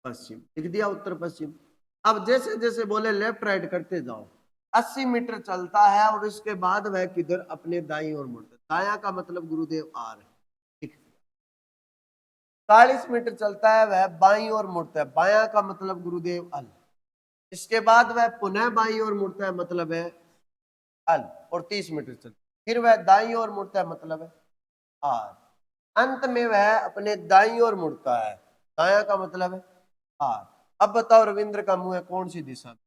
पश्चिम लिख दिया, उत्तर पश्चिम। अब जैसे जैसे बोले लेफ्ट राइट करते जाओ। 80 मीटर चलता है और इसके बाद वह किधर? अपने दाई ओर मुड़ता है। दाया का मतलब गुरुदेव आर है। 40 मीटर चलता है, वह बाई ओर मुड़ता है। बाया का मतलब गुरुदेव अल। इसके बाद वह पुनः बाई ओर मुड़ता है, मतलब है अल, और 30 मीटर चलता है। फिर वह दाई ओर मुड़ता है, मतलब है आर। अंत में वह अपने दाई ओर मुड़ता है। दाया का मतलब है आर। अब बताओ रविंद्र का मुंह है कौन सी दिशा में?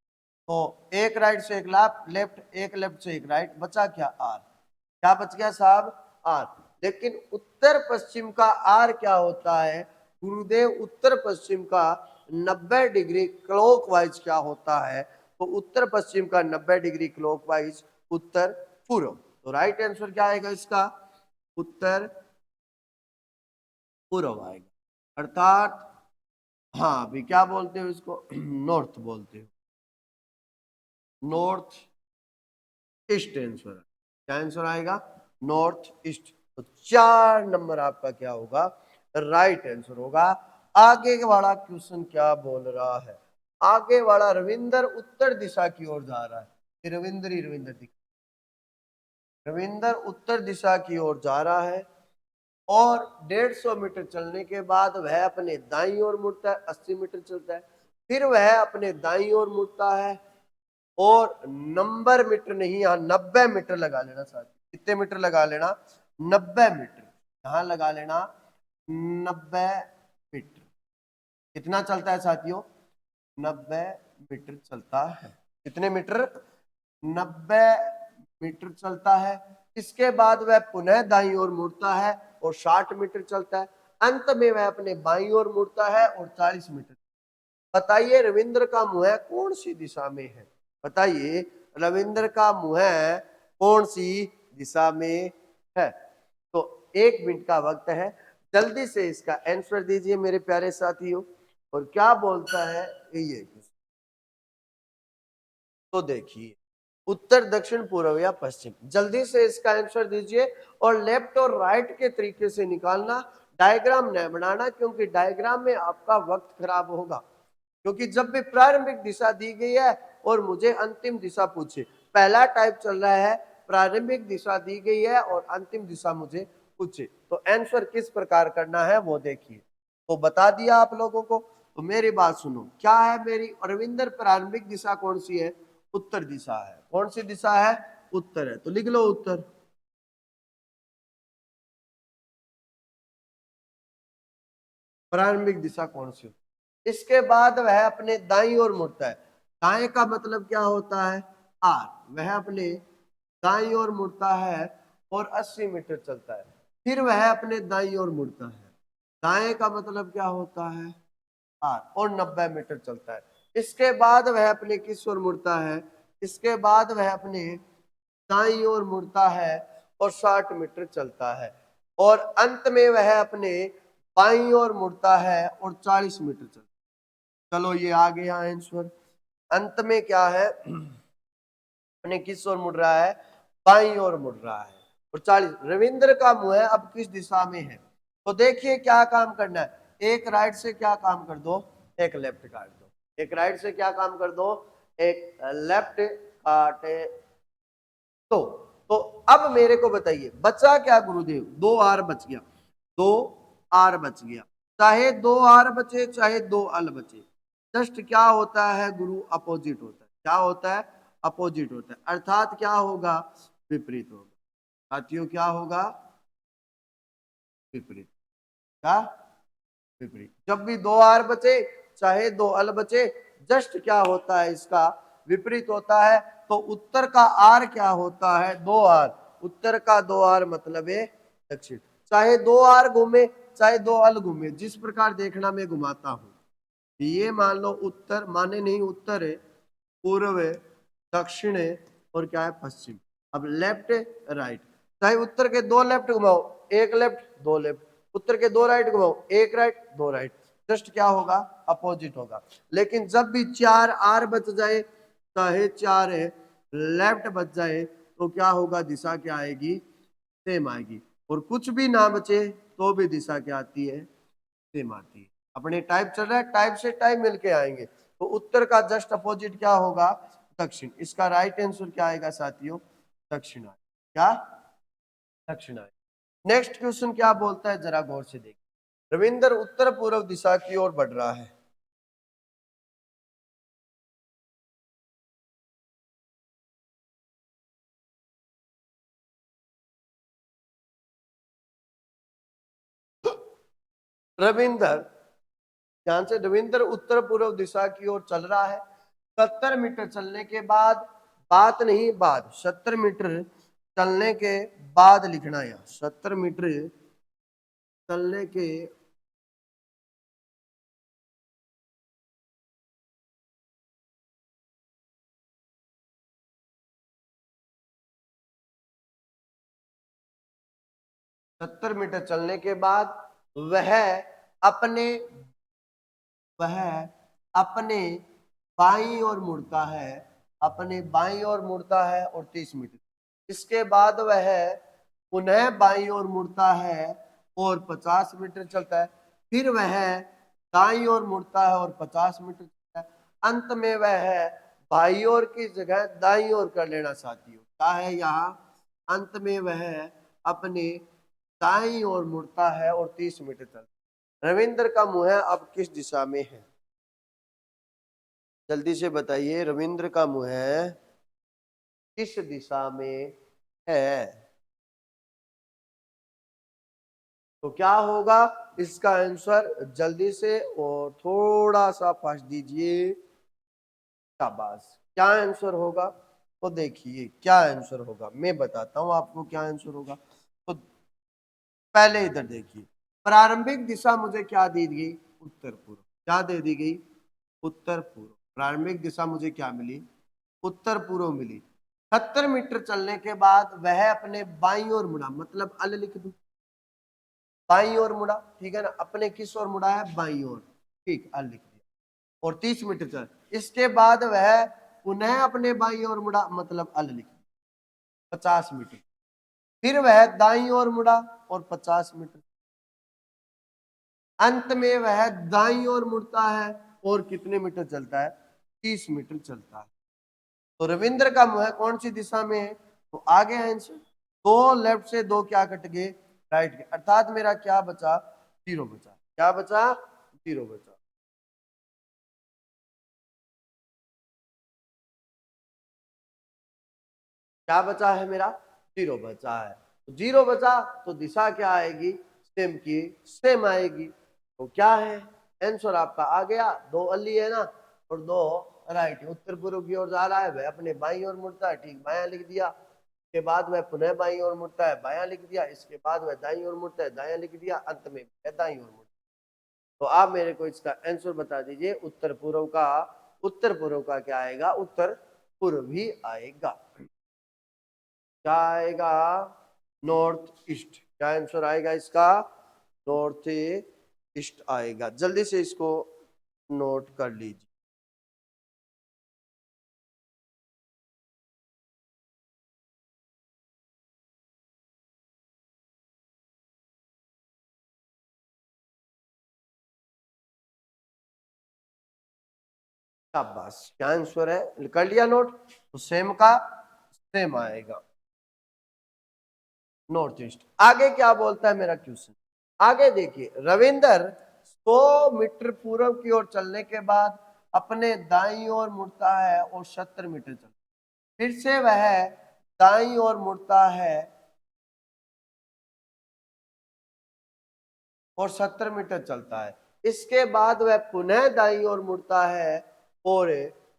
तो एक राइट से एक लेफ्ट, एक लेफ्ट से एक राइट, बचा क्या? आर। क्या बच गया साहब? आर। लेकिन उत्तर पश्चिम का आर क्या होता है गुरुदेव? उत्तर पश्चिम का 90 डिग्री क्लॉकवाइज क्या होता है? तो उत्तर पश्चिम का 90 डिग्री क्लॉकवाइज उत्तर पूर्व। तो राइट आंसर क्या आएगा इसका? उत्तर पूर्व आएगा। अर्थात हाँ, अभी क्या बोलते हो इसको? नॉर्थ बोलते हो। नॉर्थ ईस्ट आंसर है। क्या आंसर आएगा? North east. तो 4 नंबर आपका क्या होगा? राइट आंसर होगा। आगे वाला क्वेश्चन क्या बोल रहा है? आगे वाला रविंदर उत्तर दिशा की ओर जा रहा है। रविंदर ही रविंदर दिख, रविंदर उत्तर दिशा की ओर जा रहा है और 150 मीटर चलने के बाद वह अपने दाईं ओर मुड़ता है। 80 मीटर चलता है, फिर वह अपने दाईं ओर मुड़ता है और नंबर मीटर नहीं, यहाँ 90 मीटर लगा लेना साथी। कितने मीटर लगा लेना? 90 मीटर। यहां लगा लेना 90 मीटर। कितना चलता है साथियों? 90 मीटर चलता है। कितने मीटर? 90 मीटर चलता है। इसके बाद वह पुनः दाईं ओर मुड़ता है और 60 मीटर चलता है। अंत में वह अपने बाईं ओर मुड़ता है और 40 मीटर। बताइए रविंद्र का मुंह कौन सी दिशा में है? बताइए रविंद्र का मुंह कौन सी दिशा में है? तो 1 मिनट का वक्त है, जल्दी से इसका आंसर दीजिए मेरे प्यारे साथियों। और क्या बोलता है ये? तो देखिए उत्तर, दक्षिण, पूर्व या पश्चिम। जल्दी से इसका आंसर दीजिए और लेफ्ट और राइट के तरीके से निकालना, डायग्राम न बनाना, क्योंकि डायग्राम में आपका वक्त खराब होगा। क्योंकि जब भी प्रारंभिक दिशा दी गई है और मुझे अंतिम दिशा पूछे, पहला टाइप चल रहा है प्रारंभिक दिशा दी गई है और अंतिम दिशा मुझे पूछे, तो आंसर किस प्रकार करना है वो देखिए। तो बता दिया आप लोगों को। तो मेरी बात सुनो, क्या है मेरी रविंद्र, प्रारंभिक दिशा कौन सी है? उत्तर दिशा है। कौन सी दिशा है? उत्तर है, तो लिख लो उत्तर। प्रारंभिक दिशा कौन सी? इसके बाद वह अपने दाईं ओर मुड़ता है। दाएं का मतलब क्या होता है? आर। वह अपने दाईं ओर मुड़ता है और 80 मीटर चलता है। फिर वह अपने दाईं ओर मुड़ता है। दाएं का मतलब क्या होता है? आर, और 90 मीटर चलता है। इसके बाद वह अपने किस ओर मुड़ता है? इसके बाद वह अपने दाईं ओर मुड़ता है और 60 मीटर चलता है। और अंत में वह अपने बाईं ओर मुड़ता है और 40 मीटर चलता है। चलो ये आ गया आंसर। अंत में क्या है? अपने किस ओर मुड़ रहा है? बाईं ओर मुड़ रहा है और 40। रविंद्र का मुंह है अब किस दिशा में है? तो देखिए क्या काम करना है। एक राइट से क्या काम कर दो? एक लेफ्ट काट दो। एक राइट से क्या काम कर दो? एक लेफ्ट काटे तो तो अब मेरे को बताइए बचा क्या गुरुदेव? 2 आर बच गया। 2 आर बच गया। चाहे 2 आर बचे चाहे 2 अल बचे, जस्ट क्या होता है गुरु? अपोजिट होता है। क्या होता है? अपोजिट होता है। अर्थात क्या होगा? विपरीत होगा। साथियों क्या होगा? विपरीत। क्या? विपरीत। जब भी 2 आर बचे चाहे 2 अल बचे, जस्ट क्या होता है? इसका विपरीत होता है। तो उत्तर का आर क्या होता है? 2 आर। उत्तर का 2 आर मतलब है दक्षिण। चाहे 2 आर घूमे चाहे 2 अल घूमे, जिस प्रकार देखना मैं घुमाता हूं, ये मान लो उत्तर, माने नहीं उत्तर है, पूर्व है, दक्षिण है और क्या है? पश्चिम। अब लेफ्ट राइट, चाहे उत्तर के 2 लेफ्ट घुमाओ, एक लेफ्ट 2 लेफ्ट, उत्तर के 2 राइट घुमाओ, एक राइट 2 राइट, जस्ट क्या होगा? अपोजिट होगा। लेकिन जब भी 4 आर बच जाए, चाहे 4 है लेफ्ट बच जाए, तो क्या होगा? दिशा क्या आएगी? सेम आएगी। और कुछ भी ना बचे तो भी दिशा क्या आती है? सेम आती है। अपने टाइप चल रहा है, टाइप से टाइप मिलके आएंगे। तो उत्तर का जस्ट अपोजिट क्या होगा? दक्षिण। इसका राइट आंसर क्या आएगा साथियों? दक्षिण आएगा। क्या? दक्षिण आएगा। नेक्स्ट क्वेश्चन क्या बोलता है, जरा गौर से देखिए। रविंद्र उत्तर पूर्व दिशा की ओर बढ़ रहा है। रविंद्र, ध्यान से, रविंद्र उत्तर पूर्व दिशा की ओर चल रहा है। 70 मीटर चलने के बाद, बात नहीं बाद, 70 मीटर चलने के बाद लिखना है। 70 मीटर चलने के 70 मीटर चलने के बाद वह अपने वह अपने बाईं ओर मुड़ता है। अपने बाईं ओर मुड़ता है और 30 मीटर। इसके बाद वह पुनः बाईं ओर मुड़ता है और 50 मीटर चलता है। फिर वह दाईं ओर मुड़ता है और 50 मीटर चलता है। अंत में वह बाईं ओर की जगह दाईं ओर कर लेना साथियों। क्या है यहाँ? अंत में वह अपने दाईं ओर मुड़ता है और 30 मीटर चलता है। रविंद्र का मुंह अब किस दिशा में है? जल्दी से बताइए, रविंद्र का मुंह किस दिशा में है? तो क्या होगा इसका आंसर? जल्दी से और थोड़ा सा फास्ट दीजिए। शाबाश। क्या आंसर होगा? तो देखिए क्या आंसर होगा, मैं बताता हूं आपको क्या आंसर होगा। तो पहले इधर देखिए, प्रारंभिक दिशा मुझे क्या दी गई? उत्तर पूर्व। क्या दे दी गई? उत्तर पूर्व। प्रारंभिक दिशा मुझे क्या मिली? उत्तर पूर्व मिली। 70 मीटर चलने के बाद वह अपने बाईं ओर मुड़ा, मतलब अल लिख दू, बाईं ओर मुड़ा, ठीक है ना? अपने किस ओर मुड़ा है? बाईं ओर, ठीक, अल लिख दिया। और 30 मीटर चल, इसके बाद वह पुनः अपने बाईं ओर मुड़ा, मतलब अल लिख दिया, 50 मीटर। फिर वह दाईं ओर मुड़ा और 50 मीटर। अंत में वह दाईं ओर मुड़ता है और कितने मीटर चलता है? 30 मीटर चलता है। तो रविंद्र का मुंह कौन सी दिशा में है? तो आगे है आंसर। दो लेफ्ट से दो क्या कट गए? राइट के, अर्थात मेरा क्या बचा? 0 बचा। क्या बचा? 0 बचा। क्या बचा है मेरा? 0 बचा है। तो 0 बचा तो दिशा क्या आएगी? सेम की सेम आएगी। तो क्या है आंसर आपका? आ गया। 2 अली है ना, और 2 राइट। उत्तर पूर्व की ओर जा रहा है, वह अपने बाईं ओर मुड़ता है, ठीक बायां लिख दिया। के बाद वह पुनः बाईं ओर मुड़ता है, बायां लिख दिया। इसके बाद वह दाईं ओर मुड़ता है, दायां लिख दिया। अंत में दाईं ओर मुड़ता है। तो आप मेरे को इसका आंसर बता दीजिए। उत्तर पूर्व का, उत्तर पूर्व का क्या आएगा? उत्तर पूर्व ही आएगा। क्या आएगा? North east. क्या आंसर आएगा इसका? नॉर्थ ईस्ट आएगा। जल्दी से इसको नोट कर लीजिए। शाबाश, क्या आंसर है? कर लिया नोट? तो सेम का सेम आएगा, नॉर्थ ईस्ट। आगे क्या बोलता है मेरा क्वेश्चन? आगे देखिए, रविंदर 100 मीटर पूर्व की ओर चलने के बाद अपने दाईं ओर मुड़ता है और 70 मीटर चलता है। फिर से वह दाईं ओर मुड़ता है और 70 मीटर चलता है। इसके बाद वह पुनः दाईं ओर मुड़ता है और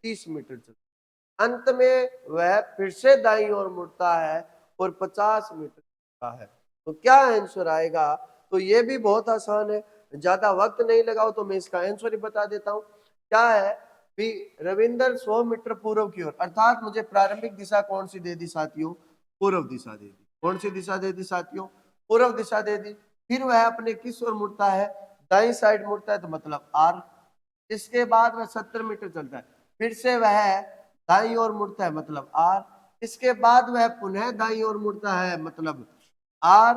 30 मीटर चलता है। अंत में वह फिर से दाईं ओर मुड़ता है और 50 मीटर चलता है। तो क्या आंसर आएगा? तो ये भी बहुत आसान है, ज्यादा वक्त नहीं लगाओ तो मैं इसका आंसर ही बता देता हूं। क्या है भी? रविंदर 100 मीटर पूर्व की ओर, अर्थात मुझे प्रारंभिक दिशा कौन सी दे दी साथियों? पूर्व दिशा दे दी। कौन सी दिशा दे दी साथियों? पूर्व दिशा दे दी। फिर वह अपने किस ओर मुड़ता है? दाईं साइड मुड़ता है, तो मतलब आर। इसके बाद वह 70 मीटर चलता है। फिर से वह दाईं ओर मुड़ता है, मतलब आर। इसके बाद वह पुनः दाईं ओर मुड़ता है, मतलब आर।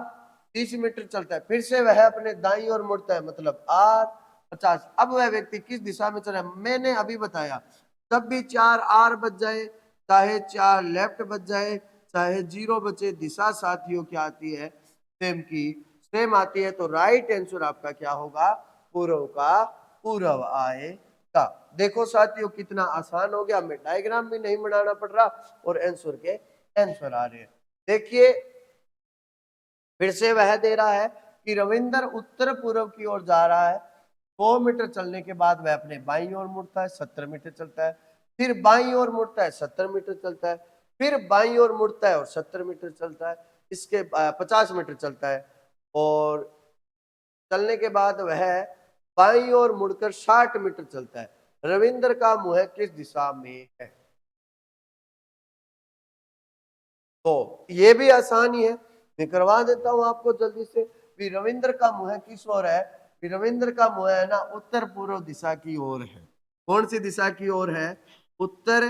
30 मीटर चलता है। फिर से वह अपने दाईं ओर मुड़ता है, मतलब आर। 50। अब वह व्यक्ति किस दिशा में चल रहा है? मैंने अभी बताया, जब भी 4 आर बच जाए, चाहे 4 लेफ्ट बच जाए, चाहे 0 बचे, दिशा साथियों क्या आती है? सेम की सेम आती है। तो राइट आंसर आपका क्या होगा? पूर्व का पूर्व आएगा। देखो साथियों कितना आसान हो गया, हमें डायग्राम भी नहीं बनाना पड़ रहा और आंसर के आंसर आ रहे हैं। देखिए फिर से वह दे रहा है कि रविंदर उत्तर पूर्व की ओर जा रहा है। 100 मीटर चलने के बाद वह अपने बाईं ओर मुड़ता है, 70 मीटर चलता है। फिर बाईं ओर मुड़ता है, 70 मीटर चलता है। फिर बाईं ओर मुड़ता है और 70 मीटर चलता है। इसके 50 मीटर चलता है। और चलने के बाद वह बाईं ओर मुड़कर 60 मीटर चलता है। रविंद्र का मुंह किस दिशा में है? तो ये भी आसान ही है, मैं करवा देता हूं आपको जल्दी से। भी रविंद्र का मुंह किस ओर है? भी रविंद्र का मुंह है ना, उत्तर पूर्व दिशा की ओर है। कौन सी दिशा की ओर है? उत्तर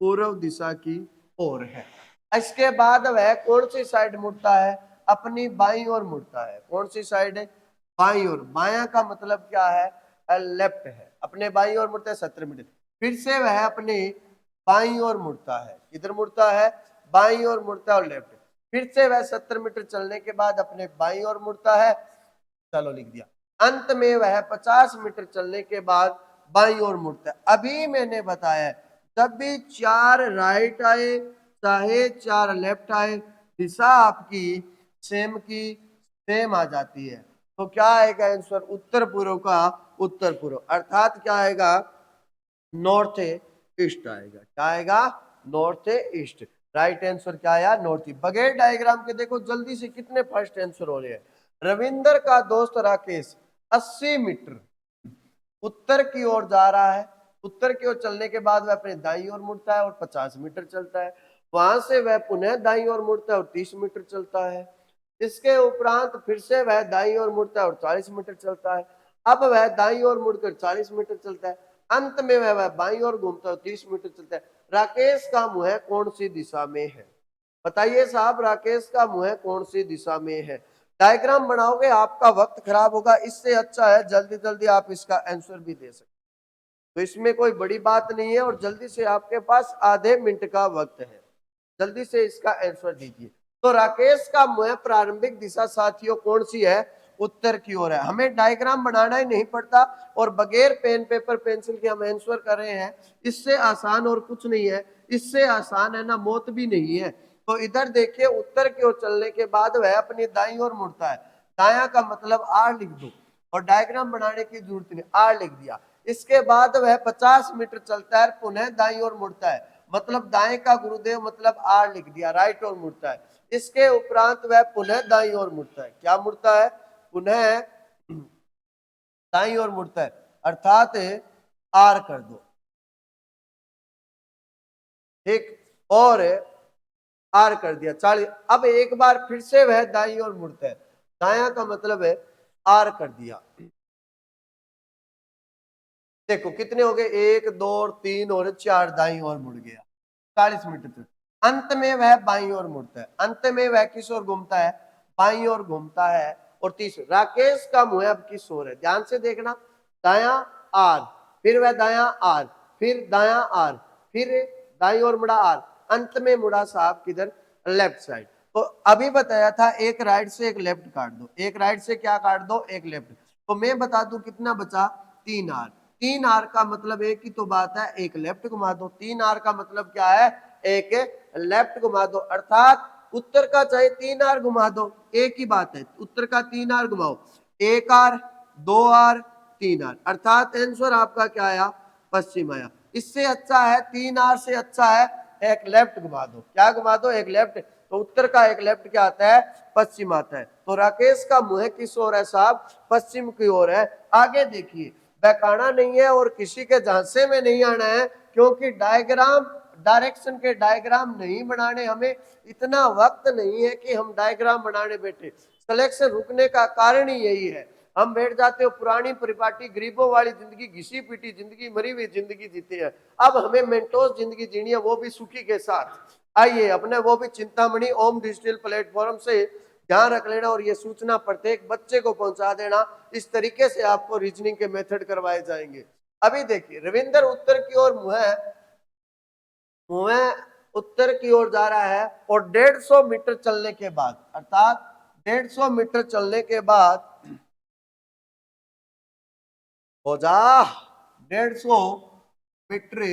पूर्व दिशा की ओर है। इसके बाद वह कौन सी साइड मुड़ता है? अपनी बाईं ओर मुड़ता है। कौन सी साइड है? बाईं ओर। बायां का मतलब क्या है? लेफ्ट है। अपने बाईं ओर मुड़ता है, 70 मीटर। फिर से वह अपने बाईं ओर मुड़ता है। किधर मुड़ता है? बाईं ओर मुड़ता है और लेफ्ट। फिर से वह 70 मीटर चलने के बाद अपने बाईं ओर मुड़ता है, चलो लिख दिया। अंत में वह 50 मीटर चलने के बाद बाईं ओर मुड़ता है। अभी मैंने बताया जब भी 4 राइट आए, चाहे 4 लेफ्ट आए, दिशा आपकी सेम की सेम आ जाती है। तो क्या आएगा आंसर? उत्तर पूर्व का उत्तर पूर्व, अर्थात क्या आएगा? नॉर्थ ईस्ट आएगा। क्या आएगा? North east. राइट आंसर क्या आया? North east. बगैर डायग्राम के देखो जल्दी से कितने फर्स्ट आंसर हो रहे हैं। रविंदर का दोस्त राकेश 80 मीटर उत्तर की ओर जा रहा है। उत्तर की ओर चलने के बाद वह अपने दाईं ओर मुड़ता है और 50 मीटर चलता है। वहां से वह पुनः दाईं ओर मुड़ता है और 30 मीटर चलता है। इसके उपरांत फिर से वह दाईं ओर मुड़ता है और 40 मीटर चलता है। अब वह दाईं ओर मुड़कर 40 मीटर चलता है। अंत में वह बाईं ओर घूमता है, 30 मीटर चलता है। राकेश का मुंह कौन सी दिशा में है? बताइए साहब, राकेश का मुंह कौन सी दिशा में है? डायग्राम बनाओगे, आपका वक्त खराब होगा, इससे अच्छा है जल्दी जल्दी आप इसका आंसर भी दे सकते। तो इसमें कोई बड़ी बात नहीं है और जल्दी से आपके पास आधे मिनट का वक्त है, जल्दी से इसका आंसर दीजिए। तो राकेश का मुंह प्रारंभिक दिशा साथियों कौन सी है? उत्तर की ओर है। हमें डायग्राम बनाना ही नहीं पड़ता और बगैर पेन पेपर पेंसिल के हम आंसर कर रहे हैं। इससे आसान और कुछ नहीं है, इससे आसान है ना मौत भी नहीं है। तो इधर देखिए, उत्तर की ओर चलने के बाद वह अपनी दाईं ओर मुड़ता है। दाया का मतलब आर लिख दो और डायग्राम बनाने की जरूरत नहीं, आर लिख दिया। इसके बाद वह 50 मीटर चलता है, पुनः दाईं ओर मुड़ता है, मतलब दाएं का गुरुदेव मतलब आर लिख दिया, राइट ओर मुड़ता है। इसके उपरांत वह पुनः दाईं ओर मुड़ता है। क्या मुड़ता है? पुनः दाईं ओर मुड़ता है, अर्थात आर कर दो, ठीक, और आर कर दिया 40। अब एक बार फिर से वह दाईं ओर मुड़ता है, दाया का मतलब है आर कर दिया। देखो कितने हो गए, 1 2 3 और 4, दाईं ओर मुड़ गया 40 मीटर तक। अंत में वह बाईं ओर मुड़ता है, अंत में वह किस ओर घूमता है? बाईं ओर घूमता है। और तीसरा, राकेश का मुंह अब किस ओर है? ध्यान से देखना, दाया आर, फिर वह दाया आर, फिर दाया आर, फिर दाईं ओर मुड़ा आर, अंत में मुड़ा साहब किधर? Left side. तो अभी बताया था एक राइट से एक लेफ्ट काट दो, एक राइट से क्या काट दो? एक लेफ्ट। तो मैं बता दूं कितना बचा? 3 आर। 3 आर का मतलब एक ही तो बात है, एक लेफ्ट घुमा दो। 3 आर का मतलब क्या है? एक लेफ्ट घुमा दो, अर्थात उत्तर का चाहे 3 आर घुमा दो, एक ही बात है। उत्तर का 3 आर घुमाओ, 1 आर 2 आर 3 आर, अर्थात आंसर आपका क्या आया? पश्चिम आया। इससे अच्छा है, 3 आर से अच्छा है एक लेफ्ट घुमा दो। क्या घुमा दो? एक लेफ्ट। तो उत्तर का एक लेफ्ट क्या आता है? पश्चिम आता है। तो राकेश का मुंह किस ओर है साहब? पश्चिम की ओर है। आगे देखिए, बहकाना नहीं है और किसी के झांसे में नहीं आना है, क्योंकि डायग्राम, डायरेक्शन के डायग्राम नहीं बनाने, हमें इतना वक्त नहीं है कि हम डायग्राम बनाने बैठे। सिलेक्शन रुकने का कारण ही यही है, हम बैठ जाते हो पुरानी परिपाटी गरीबों वाली जिंदगी, घिसी पीटी जिंदगी, मरी हुई जिंदगी जीते हैं। अब हमें मेंटोस जिंदगी जीनी है, वो भी सुखी के साथ। आइए अपने वो भी चिंतामणि ओम डिजिटल प्लेटफॉर्म से ध्यान रख लेना और ये सूचना प्रत्येक बच्चे को पहुंचा देना। इस तरीके से आपको रीजनिंग के मेथड करवाए जाएंगे। अभी देखिए, रविंदर उत्तर की ओर मुंह उत्तर की ओर जा रहा है और 150 मीटर चलने के बाद, अर्थात 150 मीटर चलने के बाद हो जा 150 मीटर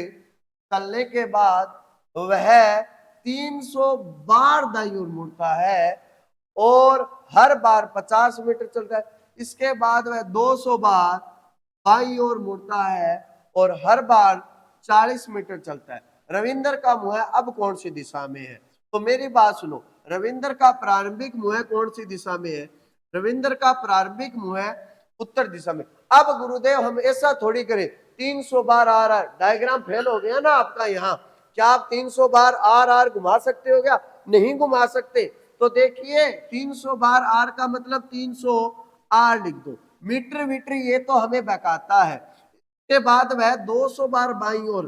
चलने के बाद वह 300 बार दाईं ओर मुड़ता है और हर बार 50 मीटर चलता है। इसके बाद वह 200 बार बाईं ओर मुड़ता है और हर बार 40 मीटर चलता है। रविंदर का मुंह अब कौन सी दिशा में है? तो मेरी बात सुनो, रविंदर का प्रारंभिक मुंह कौन सी दिशा में है? रविंदर का प्रारंभिक मुंह उत्तर दिशा में। अब गुरुदेव हम ऐसा थोड़ी करें, 300 बार आ रहा है, डायग्राम फेल हो गया ना आपका यहाँ। क्या आप 300 बार आर आर घुमा सकते हो? क्या नहीं घुमा सकते? तो देखिए 300 बार आर का मतलब 300 आर लिख दो, मीटर मीटर ये तो हमें बहकाता है। इसके बाद वह 200 बार बाईं ओर,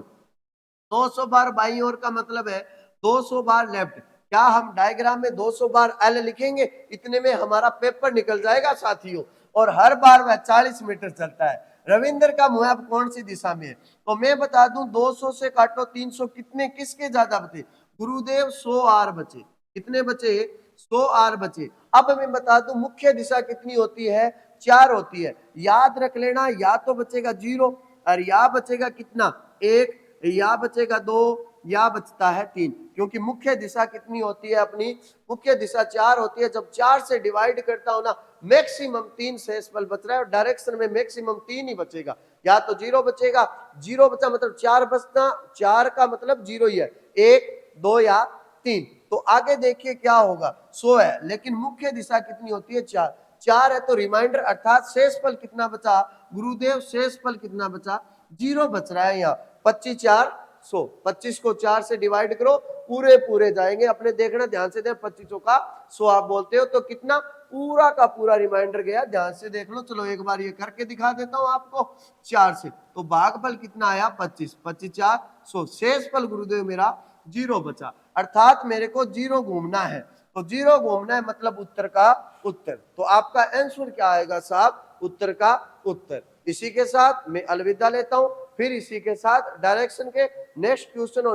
200 बार बाईं ओर का मतलब है 200 बार लेफ्ट। क्या हम डायग्राम में 200 बार एल लिखेंगे? इतने में हमारा पेपर निकल जाएगा साथियों। और हर बार वह 40 मीटर चलता है। रविंद्र का मुंह अब कौन सी दिशा में है? तो मैं बता दूं, 200 से काटो 300, कितने किसके ज्यादा बचे? गुरुदेव 100 आर बचे। कितने बचे? 100 आर बचे। अब मैं बता दूं मुख्य दिशा कितनी होती है? 4 होती है। याद रख लेना, या तो बचेगा 0 और या बचेगा कितना? 1, या बचेगा 2, या बचता है 3। क्योंकि मुख्य दिशा कितनी होती है अपनी? मुख्य दिशा 4 होती है। जब 4 से डिवाइड करता हूं ना, मैक्सिमम 3 शेषफल बच रहा है और डायरेक्शन में मैक्सिमम 3 ही बचेगा। या तो 0 बचेगा, 0 बचा मतलब 4 बचना, 4 का मतलब 0 ही है, 1 2 या 3। तो आगे देखिए क्या होगा, 100 है लेकिन मुख्य दिशा कितनी होती है? 4। 4 है तो रिमाइंडर अर्थात शेषफल कितना बचा? गुरुदेव शेषफल कितना बचा? 0 बच रहा है यहाँ। 25 4 100, 25 को 4 से डिवाइड करो, पूरे पूरे जाएंगे अपने। देखना ध्यान से, 25 का 100 आप बोलते हो तो कितना पूरा का पूरा रिमाइंडर गया, ध्यान से देख लो। चलो एक बार ये करके दिखा देता हूं आपको। 4 से तो भागफल कितना आया 25, 25 4 100, शेष फल गुरुदेव मेरा 0 बचा, अर्थात मेरे को 0 घूमना है। तो 0 घूमना है मतलब उत्तर का उत्तर। तो आपका आंसर क्या आएगा साहब, उत्तर का उत्तर। इसी के साथ मैं अलविदा लेता हूं, फिर इसी के साथ डायरेक्शन के नेक्स्ट क्वेश्चन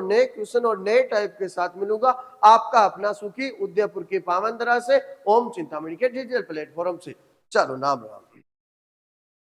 और नए टाइप के साथ मिलूंगा। आपका अपना सुखी उदयपुर की पावन धरा से, ओम चिंतामणि के डिजिटल प्लेटफॉर्म से। चलो नाम राम।